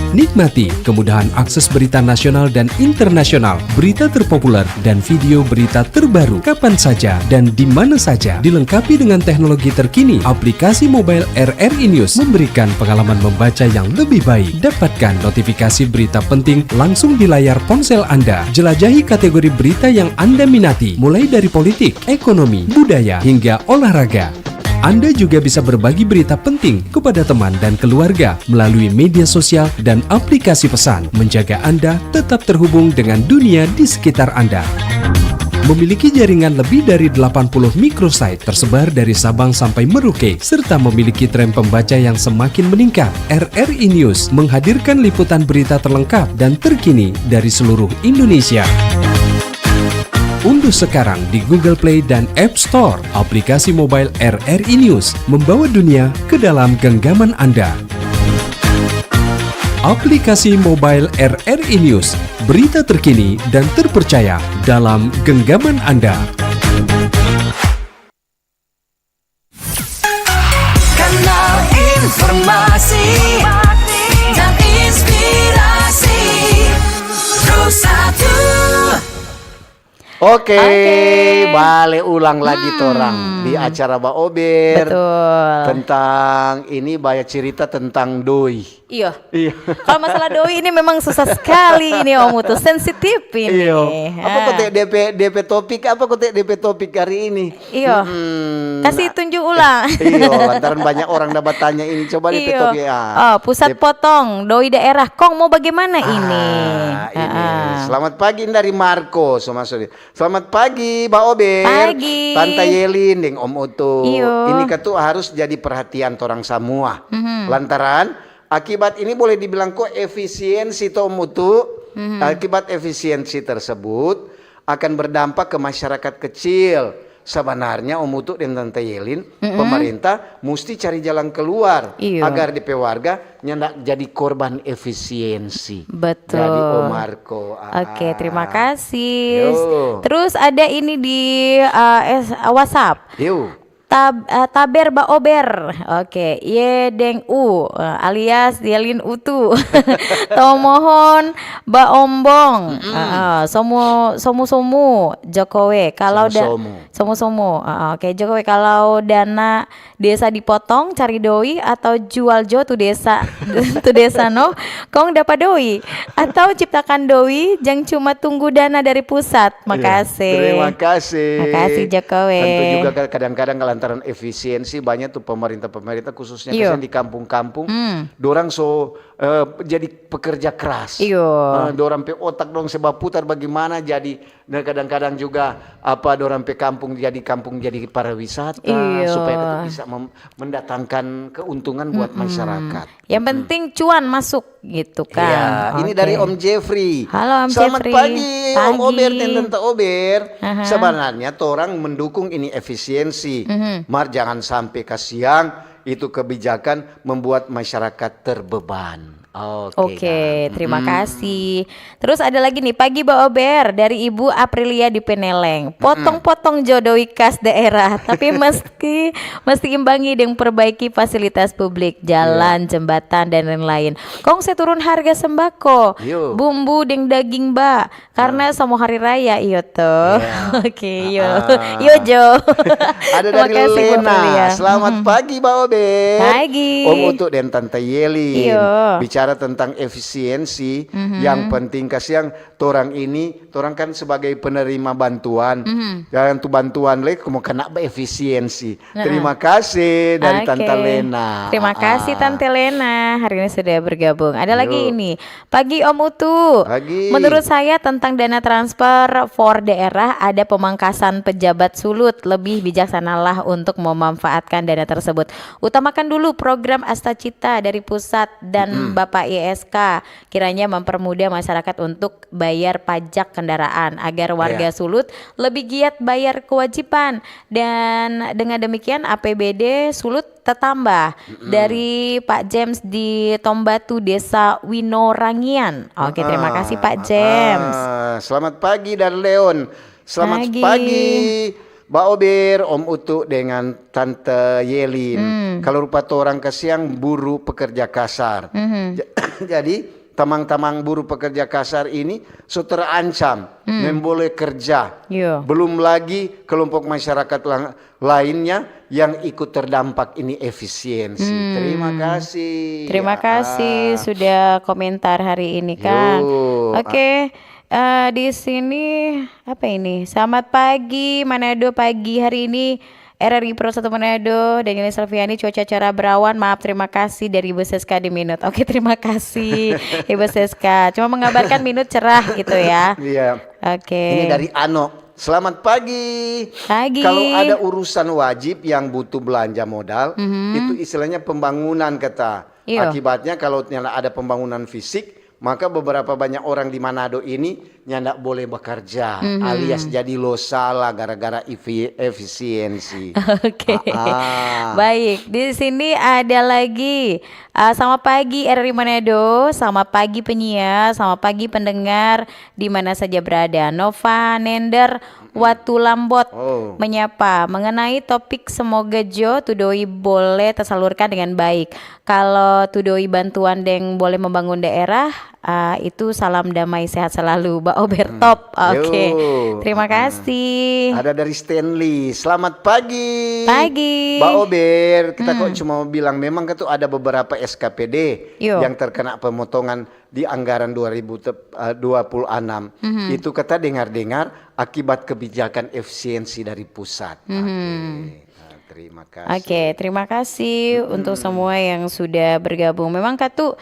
S12: Nikmati kemudahan akses berita nasional dan internasional, berita terpopuler, dan video berita terbaru kapan saja dan di mana saja. Dilengkapi dengan teknologi terkini, aplikasi mobile RRI News memberikan pengalaman membaca yang lebih baik. Dapatkan notifikasi berita penting langsung di layar ponsel Anda. Jelajahi kategori berita yang Anda minati, mulai dari politik, ekonomi, budaya, hingga olahraga. Anda juga bisa berbagi berita penting kepada teman dan keluarga melalui media sosial dan aplikasi pesan, menjaga Anda tetap terhubung dengan dunia di sekitar Anda. Memiliki jaringan lebih dari 80 microsite tersebar dari Sabang sampai Merauke, serta memiliki tren pembaca yang semakin meningkat. RRI News menghadirkan liputan berita terlengkap dan terkini dari seluruh Indonesia. Unduh sekarang di Google Play dan App Store aplikasi mobile RRI News, membawa dunia ke dalam genggaman Anda. Aplikasi mobile RRI News, berita terkini dan terpercaya dalam genggaman Anda.
S6: Kanal informasi dan inspirasi. Pro 1.
S1: Oke, balik ulang lagi torang di acara Mbak Ober.
S2: Betul.
S1: Tentang ini banyak cerita tentang doi.
S2: Iya. Kalau masalah doi ini memang susah sekali ini Om Utu, sensitif ini.
S1: Iya. Apa kok DP topik? Apa kok DP topik hari ini?
S2: Iya. Kasih tunjuk ulang.
S1: Iya, lantaran banyak orang dapat tanya ini. Coba DP topik ya.
S2: Oh, pusat potong doi daerah. Kong mau bagaimana ini?
S1: Ini. Selamat pagi dari Marco, Selamat pagi, Mbak Ober.
S2: Pagi.
S1: Tante Yelin, deng Om Utu.
S2: Iyo.
S1: Ini kan tuh harus jadi perhatian orang semua. Lantaran akibat ini boleh dibilang kok efisiensi Om Utu. Akibat efisiensi tersebut akan berdampak ke masyarakat kecil. Sebenarnya Om Utu dan Tante Yelin, pemerintah mesti cari jalan keluar agar DP warga nyendak jadi korban efisiensi.
S2: Betul.
S1: Jadi Om Marco.
S2: Oke, terima kasih. Terus ada ini di WhatsApp. Taber Ba Ober. Oke, Ye Deng U alias Yelin Utu. Tomohon Ba Ombong. Somu Jokowi kalau somu. Oke, Jokowi kalau dana desa dipotong cari doi atau jual jo tu desa no kong dapat doi atau ciptakan doi jangan cuma tunggu dana dari pusat. Makasih.
S1: Terima kasih.
S2: Makasih Jokowi.
S1: Tentu juga kadang-kadang lantaran efisiensi banyak tuh pemerintah khususnya di kampung-kampung dorang jadi pekerja keras. Dorang pe otak dong sebab putar bagaimana jadi kadang-kadang juga dorang pe kampung jadi pariwisata supaya itu bisa mendatangkan keuntungan buat masyarakat.
S2: Yang penting cuan masuk gitu kan.
S1: Ini dari Om Jeffrey.
S2: Halo Om
S1: Selamat
S2: Jeffrey.
S1: pagi Om Ober dan Tante Ober. Sebenarnya orang mendukung ini efisiensi. Mar jangan sampai kasihan itu kebijakan membuat masyarakat terbeban.
S2: Oke, terima kasih. Terus ada lagi nih, pagi Mbak Ober dari Ibu Aprilia di Peneleng. Potong-potong jodoh khas daerah, tapi mesti imbangi dengan perbaiki fasilitas publik, jalan, jembatan dan lain-lain. Kong saya turun harga sembako, bumbu dan daging Mbak, karena sama hari raya iyo tuh. Oke, yo Jo.
S1: Ada dari Lena. Selamat pagi Mbak Ober.
S2: Pagi.
S1: Om Utu dan Tante Yeli. Bicara tentang efisiensi, yang penting kasihan orang kan sebagai penerima bantuan, yang tuh bantuan mau kena efisiensi. Terima kasih dari Tante Lena.
S2: Terima kasih Tante Lena, hari ini sudah bergabung. Ada lagi ini, pagi Om Utu.
S1: Pagi.
S2: Menurut saya tentang dana transfer for daerah ada pemangkasan pejabat sulut, lebih bijaksanalah untuk memanfaatkan dana tersebut. Utamakan dulu program Astacita dari pusat dan Bapak ISK, kiranya mempermudah masyarakat untuk bayar pajak kendaraan agar warga Sulut lebih giat bayar kewajiban, dan dengan demikian APBD Sulut tertambah. Dari Pak James di Tombatu Desa Winorangian. Oke, terima kasih Pak James.
S1: Selamat pagi dan Leon. Selamat pagi Mbak Ober, Om Utu dengan Tante Yelin. Kalau rupa orang kasihan buruh pekerja kasar. Jadi tamang-tamang buruh pekerja kasar ini terancam memboleh kerja. Belum lagi kelompok masyarakat lainnya yang ikut terdampak ini efisiensi. Terima kasih.
S2: Terima kasih sudah komentar hari ini Kang. Oke. Di sini apa ini? Selamat pagi Manado, pagi hari ini RRI Pro 1 Manado, Daniel Selviani, cuaca cerah berawan. Maaf, terima kasih dari Ibu Seska di Minut. Oke, terima kasih Ibu Seska. Cuma mengabarkan Minut cerah gitu ya.
S1: Iya.
S2: Oke.
S1: Ini dari Ano. Selamat pagi. Kalau ada urusan wajib yang butuh belanja modal, itu istilahnya pembangunan kata. Akibatnya kalau ada pembangunan fisik, maka beberapa banyak orang di Manado ini nyandak boleh bekerja, alias jadi salah gara-gara efisiensi.
S2: Oke. Baik, di sini ada lagi. Selamat pagi RRI Manado, selamat pagi penyiar, selamat pagi pendengar di mana saja berada. Nova Nender Watu Lambot menyapa mengenai topik semoga Jo Tudoi boleh tersalurkan dengan baik. Kalau Tudoi bantuan deng boleh membangun daerah Itu salam damai sehat selalu Mbak Ober top. Oke. Terima kasih.
S1: Ada dari Stanley. Selamat pagi.
S2: Pagi.
S1: Mbak Ober, kita kok cuma bilang memang kan tuh ada beberapa SKPD yang terkena pemotongan di anggaran 2026. Itu kata dengar-dengar akibat kebijakan efisiensi dari pusat. Terima kasih.
S2: Oke, terima kasih untuk semua yang sudah bergabung. Memang Katu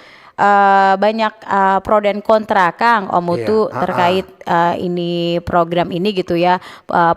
S2: banyak pro dan kontra Kang Om Mutu terkait ini program ini gitu ya,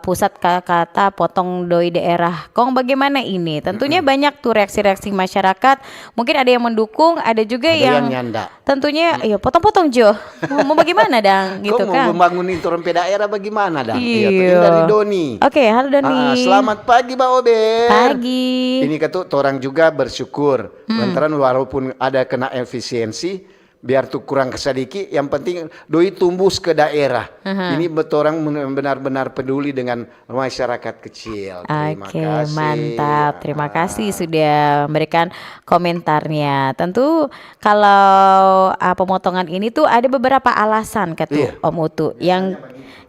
S2: pusat kata potong doi daerah. Kong bagaimana ini? Tentunya banyak tuh reaksi-reaksi masyarakat. Mungkin ada yang mendukung, ada juga yang
S1: nyanda.
S2: Tentunya ya potong-potong Jo. Mau bagaimana dang gitu
S1: Kok
S2: Kang?
S1: mau membangun interompe daerah bagaimana dang?
S2: Iya.
S1: Ini dari Doni.
S2: Oke, halo Doni.
S1: Selamat pagi Mbak Ober.
S2: Pagi.
S1: Ini kata orang juga bersyukur. Lantaran walaupun ada kena efisiensi, biar tuh kurang kesadiki, yang penting doi tumbuh ke daerah. Ini betul orang benar-benar peduli dengan masyarakat kecil. Terima kasih.
S2: Mantap. Terima kasih sudah memberikan komentarnya. Tentu kalau pemotongan ini tuh ada beberapa alasan kata Om Utu yang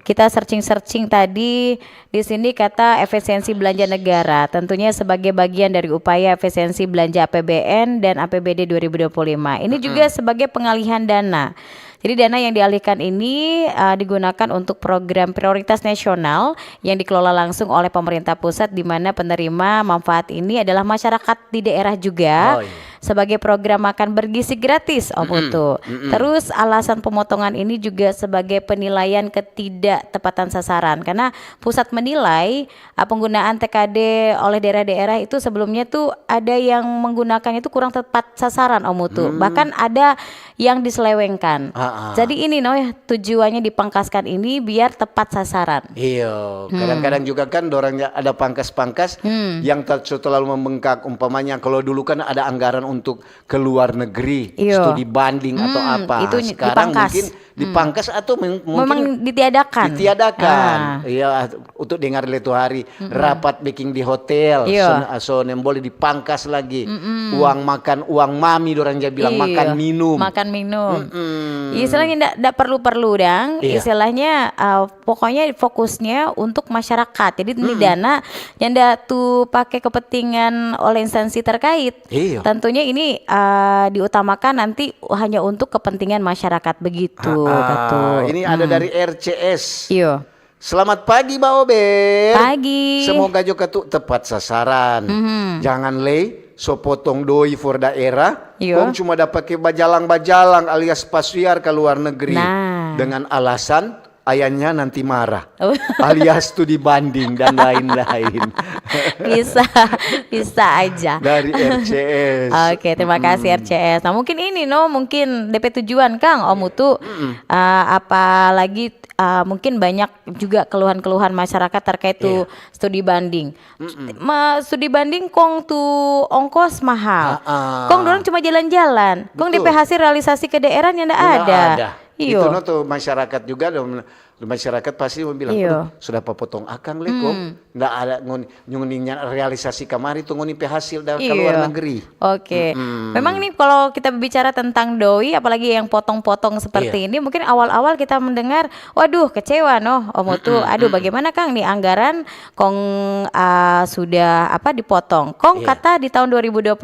S2: kita searching tadi. Di sini kata efisiensi belanja negara, tentunya sebagai bagian dari upaya efisiensi belanja APBN dan APBD 2025. Ini juga sebagai pengalihan dana. Jadi dana yang dialihkan ini digunakan untuk program prioritas nasional yang dikelola langsung oleh pemerintah pusat, di mana penerima manfaat ini adalah masyarakat di daerah juga. Sebagai program makan bergizi gratis Om Utu. Terus alasan pemotongan ini juga sebagai penilaian ketidaktepatan sasaran, karena pusat menilai penggunaan TKD oleh daerah-daerah itu sebelumnya tuh ada yang menggunakannya itu kurang tepat sasaran Om Utu. Bahkan ada yang diselewengkan. Jadi ini tujuannya dipangkaskan ini biar tepat sasaran.
S1: Iya, kadang-kadang juga kan dorangnya ada pangkas-pangkas yang terlalu membengkak. Umpamanya kalau dulu kan ada anggaran untuk ke luar negeri, studi banding atau apa.
S2: Itu
S1: sekarang
S2: dipangkas.
S1: mungkin dipangkas atau mungkin
S2: memang ditiadakan.
S1: Iya, untuk dengar letu hari rapat baking di hotel, so boleh dipangkas lagi. Uang makan, uang mami dorang dia bilang makan minum.
S2: Istilahnya tidak perlu dang. Istilahnya pokoknya fokusnya untuk masyarakat. Jadi ini dana yang tuh pakai kepentingan oleh instansi terkait. Tentunya ini diutamakan nanti hanya untuk kepentingan masyarakat begitu.
S1: Ini ada dari RCS. Selamat pagi Mbak Ober.
S2: Pagi.
S1: Semoga juga tuh tepat sasaran. Jangan so potong doi for daerah. Kong cuma dapat pakai bajalang-bajalang alias pasuiar ke luar negeri. Dengan alasan ayahnya nanti marah. Alias studi banding dan lain-lain. Bisa aja. Dari RCS.
S2: Oke, terima kasih RCS. Nah mungkin ini mungkin DP tujuan Kang Om Utu. Apalagi mungkin banyak juga keluhan-keluhan masyarakat terkait tuh studi banding. Studi banding kong tuh ongkos mahal. Kong dorang cuma jalan-jalan. Kong DP hasil realisasi ke daerahnya ndak ada.
S1: Itu tuh masyarakat juga masyarakat pasti mau bilang sudah potong akang lekong ndak ada nguninya realisasi kamari tuh nguni hasil dari luar negeri.
S2: Memang nih kalau kita berbicara tentang doi apalagi yang potong-potong seperti ini, mungkin awal-awal kita mendengar waduh kecewa Om Utu. Aduh bagaimana Kang nih anggaran kong sudah dipotong. Kong kata di tahun 2026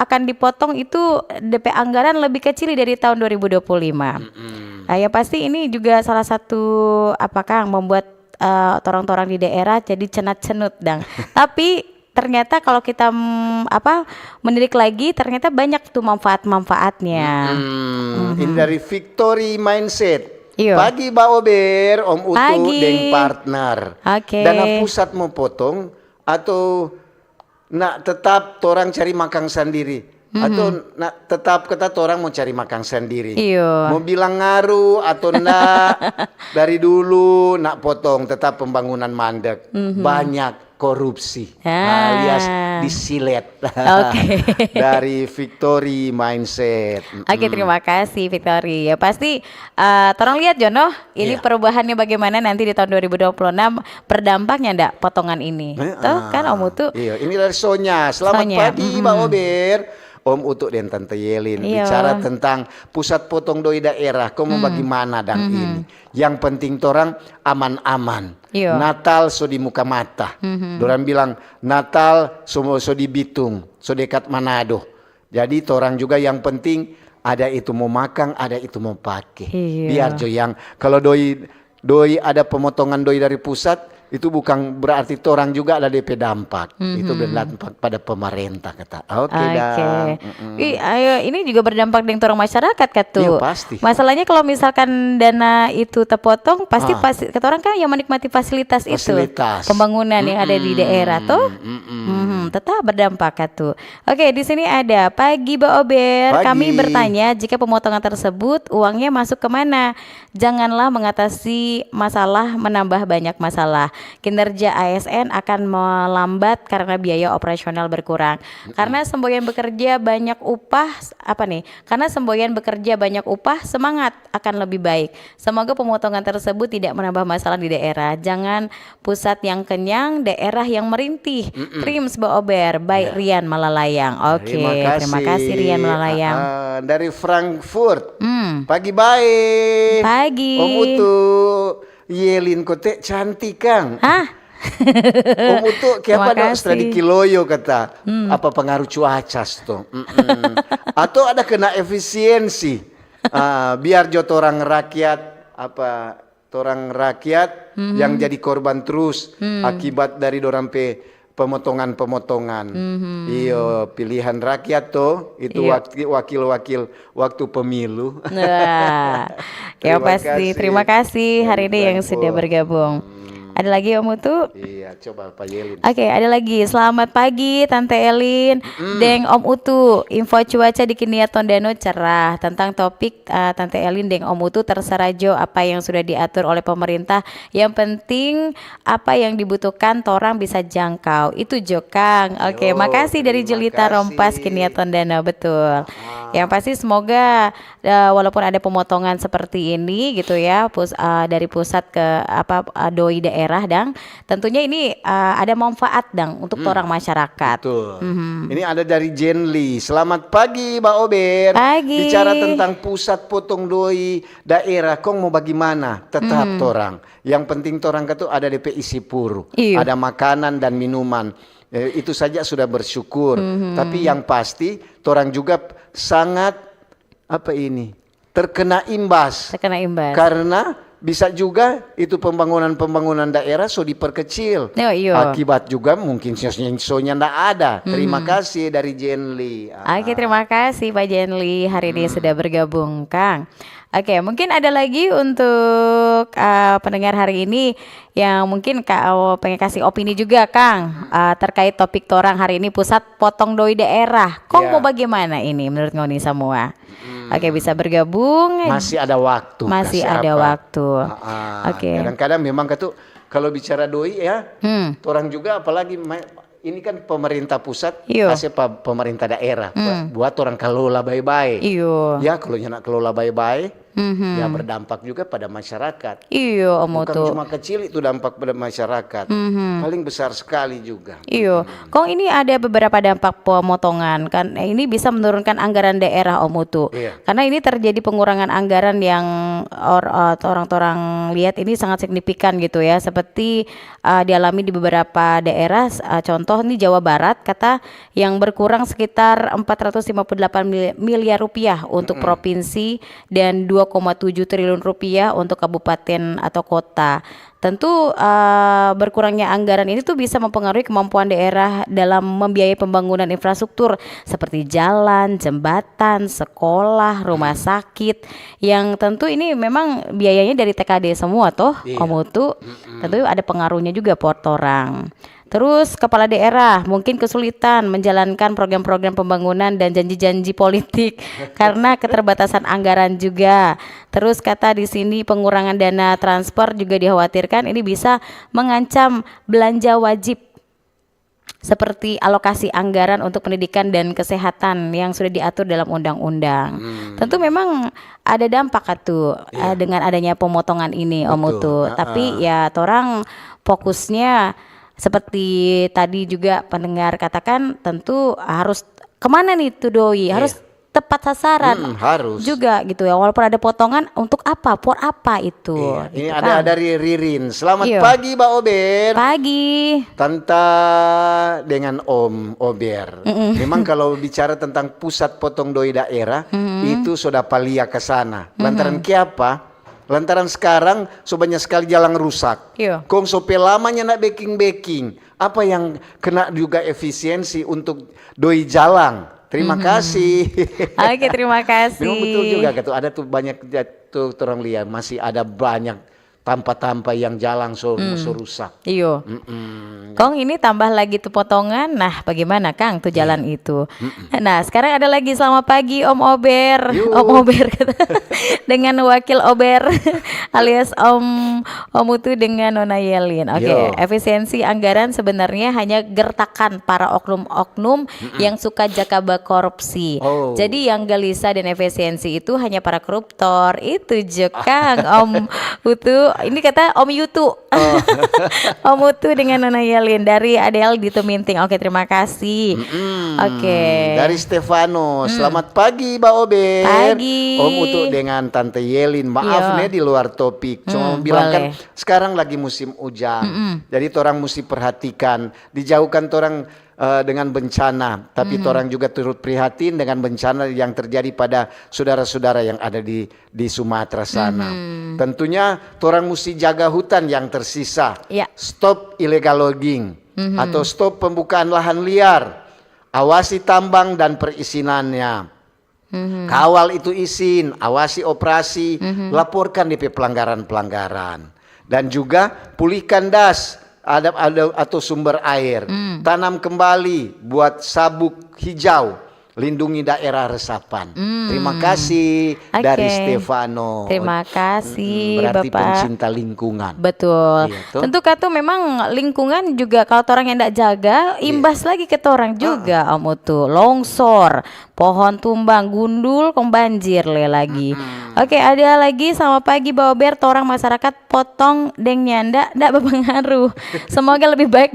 S2: akan dipotong itu DP anggaran lebih kecil dari tahun 2025. Ya pasti ini juga salah satu Kang membuat orang-orang di daerah jadi cenat-cenut dang. Tapi ternyata kalau kita menilik lagi ternyata banyak tuh manfaat-manfaatnya.
S1: Ini dari Victory Mindset. Pagi Mbak Ober, Om Utu dan partner. Dana pusat mau potong atau tetap orang cari makan sendiri. Atau tetap kita orang mau cari makan sendiri. Mau bilang ngaruh atau dari dulu potong tetap pembangunan mandek. Banyak korupsi alias disilet. Dari Victory Mindset.
S2: Terima kasih Victory. Ya pasti tolong lihat Jono ini perubahannya bagaimana nanti di tahun 2026 berdampaknya ndak potongan ini. Tuh kan Om Utu.
S1: Ini dari Sonya. Selamat pagi Mbak Ober. Om Utuk dan Tante Yelin
S2: Iya.
S1: bicara tentang pusat potong doi daerah. Kau mau bagaimana dang ini? Yang penting torang aman-aman.
S2: Iya.
S1: Natal so di muka mata. Dorang bilang Natal so di Bitung, so dekat Manado. Jadi torang juga yang penting ada itu mau makan, ada itu mau pakai.
S2: Iya.
S1: Biar jo yang kalau doi ada pemotongan doi dari pusat itu bukan berarti orang juga ada DP dampak. Itu berdampak pada pemerintah kata. Oke dah.
S2: Ayo, ini juga berdampak dengan orang masyarakat kata.
S1: Iya pasti.
S2: Masalahnya kalau misalkan dana itu terpotong, pasti kata orang kan yang menikmati fasilitas itu, pembangunan yang ada di daerah tuh, tetap berdampak kata. Oke, di sini ada Pagi Mbak Ober.
S1: Pagi.
S2: Kami bertanya jika pemotongan tersebut uangnya masuk kemana? Janganlah mengatasi masalah menambah banyak masalah. Kinerja ASN akan melambat karena biaya operasional berkurang. Karena semboyan bekerja banyak upah, Karena semboyan bekerja banyak upah, semangat akan lebih baik. Semoga pemotongan tersebut tidak menambah masalah di daerah. Jangan pusat yang kenyang, daerah yang merintih. Trims Mbak Ober, baik Rian Malalayang. Oke, terima kasih Rian Malalayang.
S1: Dari Frankfurt. Pagi baik.
S2: Pagi.
S1: Om Utuk. Yelin kote cantik Kang.
S2: Hah?
S1: Om Utuk
S2: Terima
S1: kenapa dong
S2: kasih.
S1: setelah di Kiloyo kata. Apa pengaruh cuaca tuh? Atau ada kena efisiensi. Biar jot orang rakyat yang jadi korban terus akibat dari dorang pemotongan-pemotongan. Iyo pilihan rakyat tuh itu wakil-wakil waktu pemilu.
S2: Nah, ya pasti. Terima kasih hari ini yang sudah bergabung. Ada lagi Om Utu?
S1: Iya, coba Pak Yelin.
S2: Oke, ada lagi. Selamat pagi Tante Elin, Deng Om Utu. Info cuaca di Kiniat Tondano cerah. Tentang topik Tante Elin, Deng Om Utu terserah Jo apa yang sudah diatur oleh pemerintah. Yang penting apa yang dibutuhkan torang bisa jangkau. Itu Jo Kang. Oke, makasih dari Jelita Rompas Kiniat Tondano, betul. Yang pasti semoga walaupun ada pemotongan seperti ini gitu ya, dari pusat ke doi daerah dang, tentunya ini ada manfaat dang untuk orang masyarakat.
S1: Betul. Ini ada dari Jenly. Selamat pagi Mbak Ober.
S2: Pagi.
S1: Bicara tentang pusat potong doi daerah, kong mau bagaimana? Tetap torang. Yang penting torang itu ada DP isi puru, ada makanan dan minuman. Itu saja sudah bersyukur. Tapi yang pasti torang juga sangat terkena imbas. Karena bisa juga itu pembangunan daerah so diperkecil. Akibat juga mungkin sonya ndak ada. Terima kasih dari Jenly.
S2: Oke, terima kasih Pak Jenly hari ini sudah bergabung Kang. Oke, mungkin ada lagi untuk pendengar hari ini yang mungkin pengen kasih opini juga Kang terkait topik torang hari ini pusat potong doi daerah. Kong mau bagaimana ini menurut ngoni semua? Oke, bisa bergabung.
S1: Masih ada waktu.
S2: Masih ada waktu. Oke.
S1: Kadang-kadang memang kalau bicara doi ya, orang juga apalagi ini kan pemerintah pusat kasih pemerintah daerah buat orang kelola baik-baik. Ya kalau nak kelola baik-baik ya berdampak juga pada masyarakat. Bukan cuma kecil itu dampak pada masyarakat, paling besar sekali juga.
S2: Kong ini ada beberapa dampak pemotongan kan. Ini bisa menurunkan anggaran daerah Om Utu. Karena ini terjadi pengurangan anggaran yang orang-orang lihat ini sangat signifikan gitu ya. Seperti dialami di beberapa daerah. Contoh nih Jawa Barat kata yang berkurang sekitar 458 miliar rupiah untuk provinsi dan 2,7 triliun rupiah untuk kabupaten atau kota. Tentu berkurangnya anggaran ini tuh bisa mempengaruhi kemampuan daerah dalam membiayai pembangunan infrastruktur seperti jalan, jembatan, sekolah, rumah sakit yang tentu ini memang biayanya dari TKD semua toh Om Utu. Tentu ada pengaruhnya juga buat orang. Terus kepala daerah mungkin kesulitan menjalankan program-program pembangunan dan janji-janji politik karena keterbatasan anggaran juga. Terus kata di sini pengurangan dana transfer juga dikhawatirkan ini bisa mengancam belanja wajib seperti alokasi anggaran untuk pendidikan dan kesehatan yang sudah diatur dalam undang-undang. Tentu memang ada dampak dengan adanya pemotongan ini Om Utu. Tapi ya torang fokusnya seperti tadi juga pendengar katakan tentu harus kemana nih tuh doi? Harus tepat sasaran
S1: harus
S2: juga gitu ya, walaupun ada potongan untuk apa, for apa itu.
S1: Ini
S2: gitu
S1: ada dari Ririn. Selamat pagi Mbak Ober.
S2: Pagi
S1: Tanta dengan Om Ober. Memang kalau bicara tentang pusat potong doi daerah itu sudah palia ke sana. Lantaran apa? Lantaran sekarang so banyak sekali jalan rusak. Kong so lamanya nak baking. Apa yang kena juga efisiensi untuk doi jalan. Terima kasih.
S2: Oke, terima kasih.
S1: Memang betul juga gitu. Ada tuh banyak tuh orang lihat masih ada banyak tanpa yang jalan so rusak.
S2: Iyo. Kong ini tambah lagi tuh potongan. Nah, bagaimana Kang tuh jalan itu? Nah, sekarang ada lagi selamat pagi Om Ober. Om Ober dengan wakil Ober alias Om Mutu dengan Nona Yelin. Oke, efisiensi anggaran sebenarnya hanya gertakan para oknum-oknum yang suka jakaba korupsi. Jadi yang gelisah dan efisiensi itu hanya para koruptor. Itu je Kang Om Mutu. Ini kata Om Yutu. Om Mutu dengan Nona Yelin dari ADL di Tuminting. Oke, terima kasih. Oke.
S1: Dari Stefano. Selamat pagi Mbak Ober.
S2: Pagi.
S1: Om Mutu dengan Tante Yelin. Maaf nih di luar topik. Cuma bilang kan sekarang lagi musim hujan. Jadi orang mesti perhatikan, dijauhkan orang dengan bencana, tapi orang juga turut prihatin dengan bencana yang terjadi pada saudara-saudara yang ada di Sumatera sana. Tentunya orang mesti jaga hutan yang tersisa. Stop illegal logging atau stop pembukaan lahan liar. Awasi tambang dan perizinannya. Kawal itu izin, awasi operasi, laporkan DP pelanggaran-pelanggaran. Dan juga pulihkan das atau sumber air, tanam kembali, buat sabuk hijau, lindungi daerah resapan. Terima kasih dari Stefano.
S2: Terima kasih
S1: berarti
S2: Bapak.
S1: pencinta lingkungan.
S2: Betul. Tentu Katu memang lingkungan juga kalau orang yang tidak jaga imbas lagi ke orang juga Om Mutu. Longsor, pohon tumbang, gundul, banjir lagi. Oke, ada lagi selamat pagi Baober, orang masyarakat potong deng nyanda ndak berpengaruh. Semoga lebih baik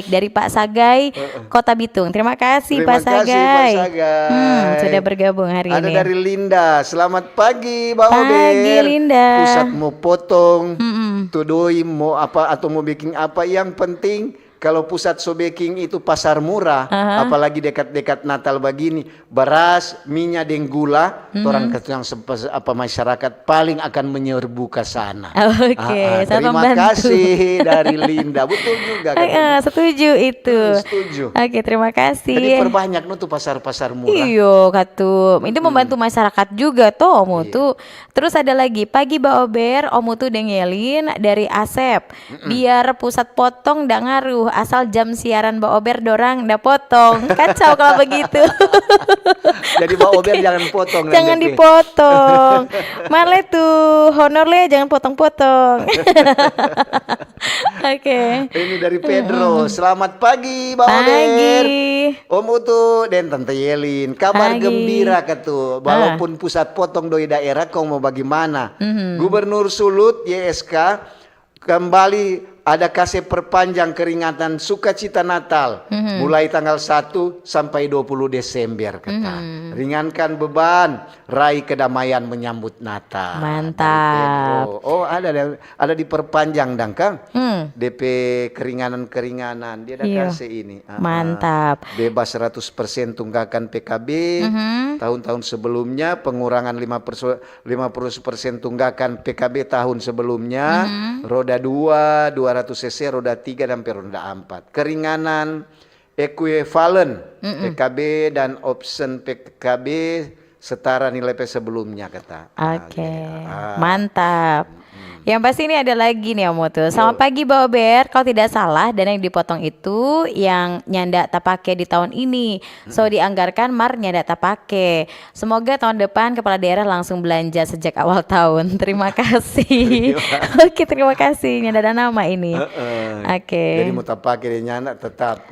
S2: dari Pak Sagai Kota Bitung. Terima kasih Pak Sagai. Sudah bergabung hari ini.
S1: Ada dari Linda. Selamat pagi Mbak Ober.
S2: Pagi Linda.
S1: Pusat mau potong, tudoi mau apa atau mau bikin apa, yang penting kalau pusat sobeking itu pasar murah, apalagi dekat-dekat Natal begini, beras, minyak dan gula, orang yang masyarakat paling akan menyerbu ke sana. Terima kasih dari Linda, betul juga.
S2: Setuju itu.
S1: Setuju.
S2: Oke, terima kasih.
S1: Jadi perbanyak tuh pasar-pasar murah.
S2: Iyo Katu, itu membantu masyarakat juga toh Om Mutu. Terus ada lagi pagi Baober, Om Mutu dengelin dari Asep. Biar pusat potong ndak ngaruh, asal jam siaran Mbak Ober dorang ndak potong. Kacau kalau begitu.
S1: Jadi Mbak Ober jangan potong.
S2: Jangan dipotong. Male tuh honor le, jangan potong-potong. Oke.
S1: Ini dari Pedro. Selamat pagi Mbak Ober. Om Utu dan Tante Yelin. Kabar gembira Katu. Walaupun pusat potong doi daerah kau mau bagaimana? Gubernur Sulut YSK kembali ada kasih perpanjang keringatan sukacita Natal mulai tanggal 1 sampai 20 Desember kata. Ringankan beban, raih kedamaian menyambut Natal.
S2: Mantap.
S1: Oh, ada diperpanjang dang Kang. DP keringanan-keringanan dia ada kasih ini.
S2: Mantap.
S1: Bebas 100% tunggakan PKB. Tahun-tahun sebelumnya pengurangan 50% tunggakan PKB tahun sebelumnya. Roda 2 200 cc, roda 3 sampai roda 4. Keringanan equivalent PKB dan option PKB setara nilai sebelumnya kata.
S2: Oke. Mantap. Yang pasti ini ada lagi nih Om Mutu. Selamat pagi Baober. Kalau tidak salah dana yang dipotong itu yang nyanda tak pakai di tahun ini. So dianggarkan nyanda tak pakai. Semoga tahun depan kepala daerah langsung belanja sejak awal tahun. Terima kasih. Oke, terima kasih. Nyanda ada nama ini. Oke.
S1: Jadi mau tak pakai nyanda tetap.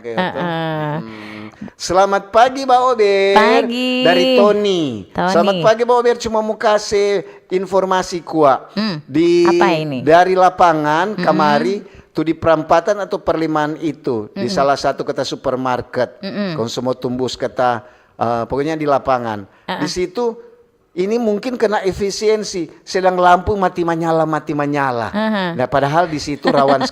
S1: Selamat pagi Mbak Ober.
S2: Pagi.
S1: Dari Tony. Selamat pagi Mbak Ober. Cuma mau kasih informasi kuat di
S2: Apa ini?
S1: Dari lapangan kemari tuh di perempatan atau perlimaan itu di salah satu kata supermarket, Konsumo Tumbus kata pokoknya di lapangan. Di situ ini mungkin kena efisiensi, sedang lampu mati menyala. Nah, padahal di situ rawan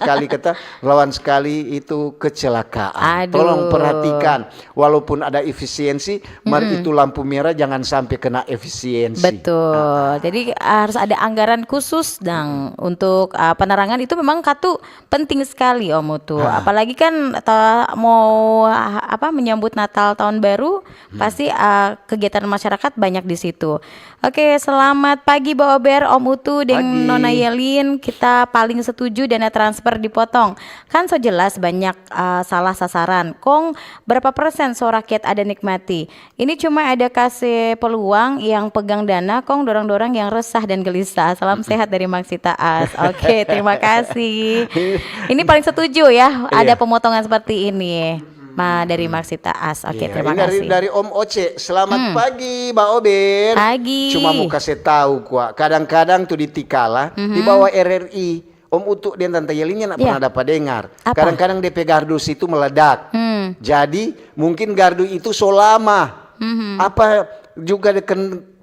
S1: sekali itu kecelakaan. Tolong perhatikan, walaupun ada efisiensi, itu lampu merah jangan sampai kena efisiensi.
S2: Betul. Jadi harus ada anggaran khusus dang untuk penerangan itu memang katu penting sekali Om Mutu. Apalagi kan mau menyambut Natal tahun baru, pasti kegiatan masyarakat banyak di situ. Oke, selamat pagi Mbak Ober, Om Utu dan Nona Yelin. Kita paling setuju dana transfer dipotong. Kan so jelas banyak salah sasaran. Kong berapa persen so rakyat ada nikmati. Ini cuma ada kasih peluang yang pegang dana, kong dorang-dorang yang resah dan gelisah. Salam sehat dari Maksita As. Oke, terima kasih. Ini paling setuju ya, ada pemotongan seperti ini. Dari Maksita As. Oke, terima kasih.
S1: Dari Om Oce. Selamat pagi, Mbak Ober.
S2: Pagi.
S1: Cuma mau kasih tahu kuat. Kadang-kadang tuh di Tikala di bawah RRI, Om Utu dan Tante Yelinnya nak pernah dapat dengar. Kadang-kadang DP gardu situ meledak. Jadi mungkin gardu itu so lama. Apa juga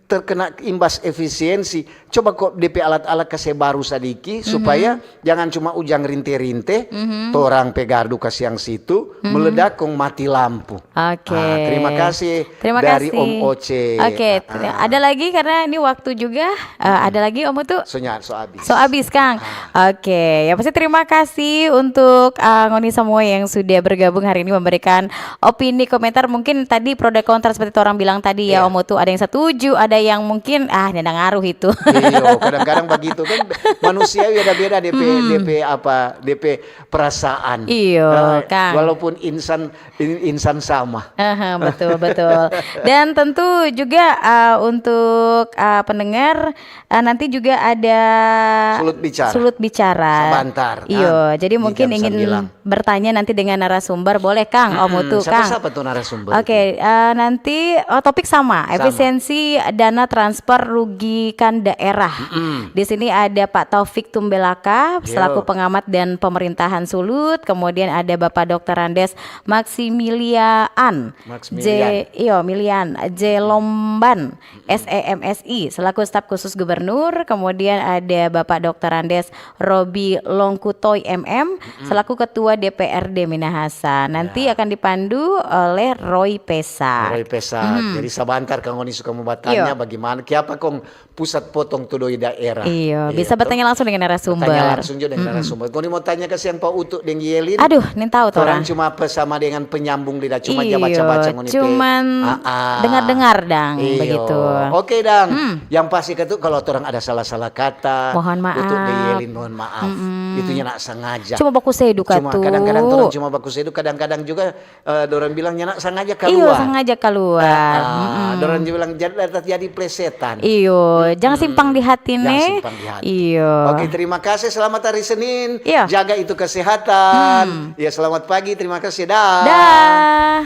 S1: terkena imbas efisiensi. Coba kok DP alat-alat kasih baru sadiki supaya jangan cuma ujang rinte-rinte, torang pegardu kasih yang situ meledak kong mati lampu.
S2: Oke.
S1: Terima kasih dari Om Oce.
S2: Oke, ada lagi karena ini waktu juga. Ada lagi Om Utu?
S1: So habis.
S2: So habis Kang. Oke, ya pasti terima kasih untuk ngoni semua yang sudah bergabung hari ini memberikan opini komentar. Mungkin tadi pro dan kontra seperti orang bilang tadi ya Om Utu, ada yang setuju, ada yang mungkin nggak ngaruh itu.
S1: Iya, kadang-kadang begitu kan manusia beda-beda DP perasaan.
S2: Iya, Kang.
S1: Walaupun insan sama.
S2: Betul. Dan tentu juga untuk pendengar nanti juga ada sulut bicara.
S1: Sebentar.
S2: Iya, jadi mungkin ingin bertanya nanti dengan narasumber, boleh Kang, Om Utu, Kang.
S1: Siapa tuh narasumber?
S2: Oke, nanti topik sama, efisiensi dana transfer rugikan daerah. Di sini ada Pak Taufik Tumbelaka selaku pengamat dan pemerintahan Sulut, kemudian ada Bapak Dr. Andes Maximilian J Lomban SEMSI selaku staf khusus gubernur, kemudian ada Bapak Dr. Andes Robi Longkutoy MM selaku ketua DPRD Minahasa. Nanti akan dipandu oleh Roy Pesa.
S1: Jadi sebentar Kang Oni suka membatanya bagaimana kiapa kong pusat potong tu doi daerah.
S2: Iya, bisa bertanya langsung dengan narasumber.
S1: Tanya langsung juga dengan narasumber. Kau mau tanya ke siang Pak Utu dengan Yelin?
S2: Aduh, nih tahu tuh orang.
S1: Cuma bersama dengan penyambung lidah, cuma aja baca-baca ngoni.
S2: Cuman dengar-dengar dang, begitu.
S1: Oke dang. Yang pasti itu kalau orang ada salah-salah kata,
S2: mohon maaf.
S1: Utu Yelin mohon maaf. Itunya nak sengaja.
S2: Cuma baku sedu
S1: Cuma kadang-kadang orang cuma baku sedu, kadang-kadang juga orang bilangnya nak sengaja keluar.
S2: Iya, sengaja keluar.
S1: Orang bilang jadi plesetan.
S2: Iyo, jangan simpang di hati nih. Iyo.
S1: Oke, terima kasih. Selamat hari Senin.
S2: Iyo.
S1: Jaga itu kesehatan. Ya, selamat pagi. Terima kasih. Dah.
S2: Dah.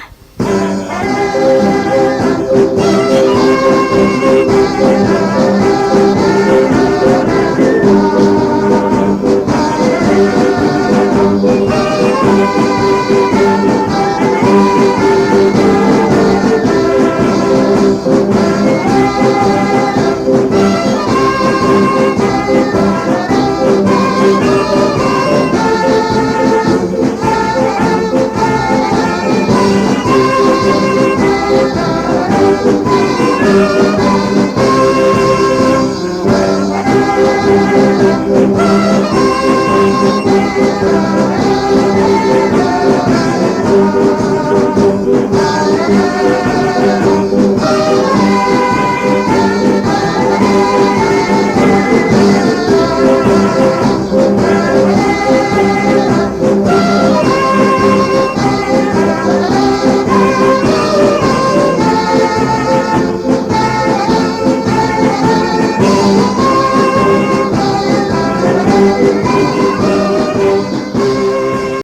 S13: Thank you.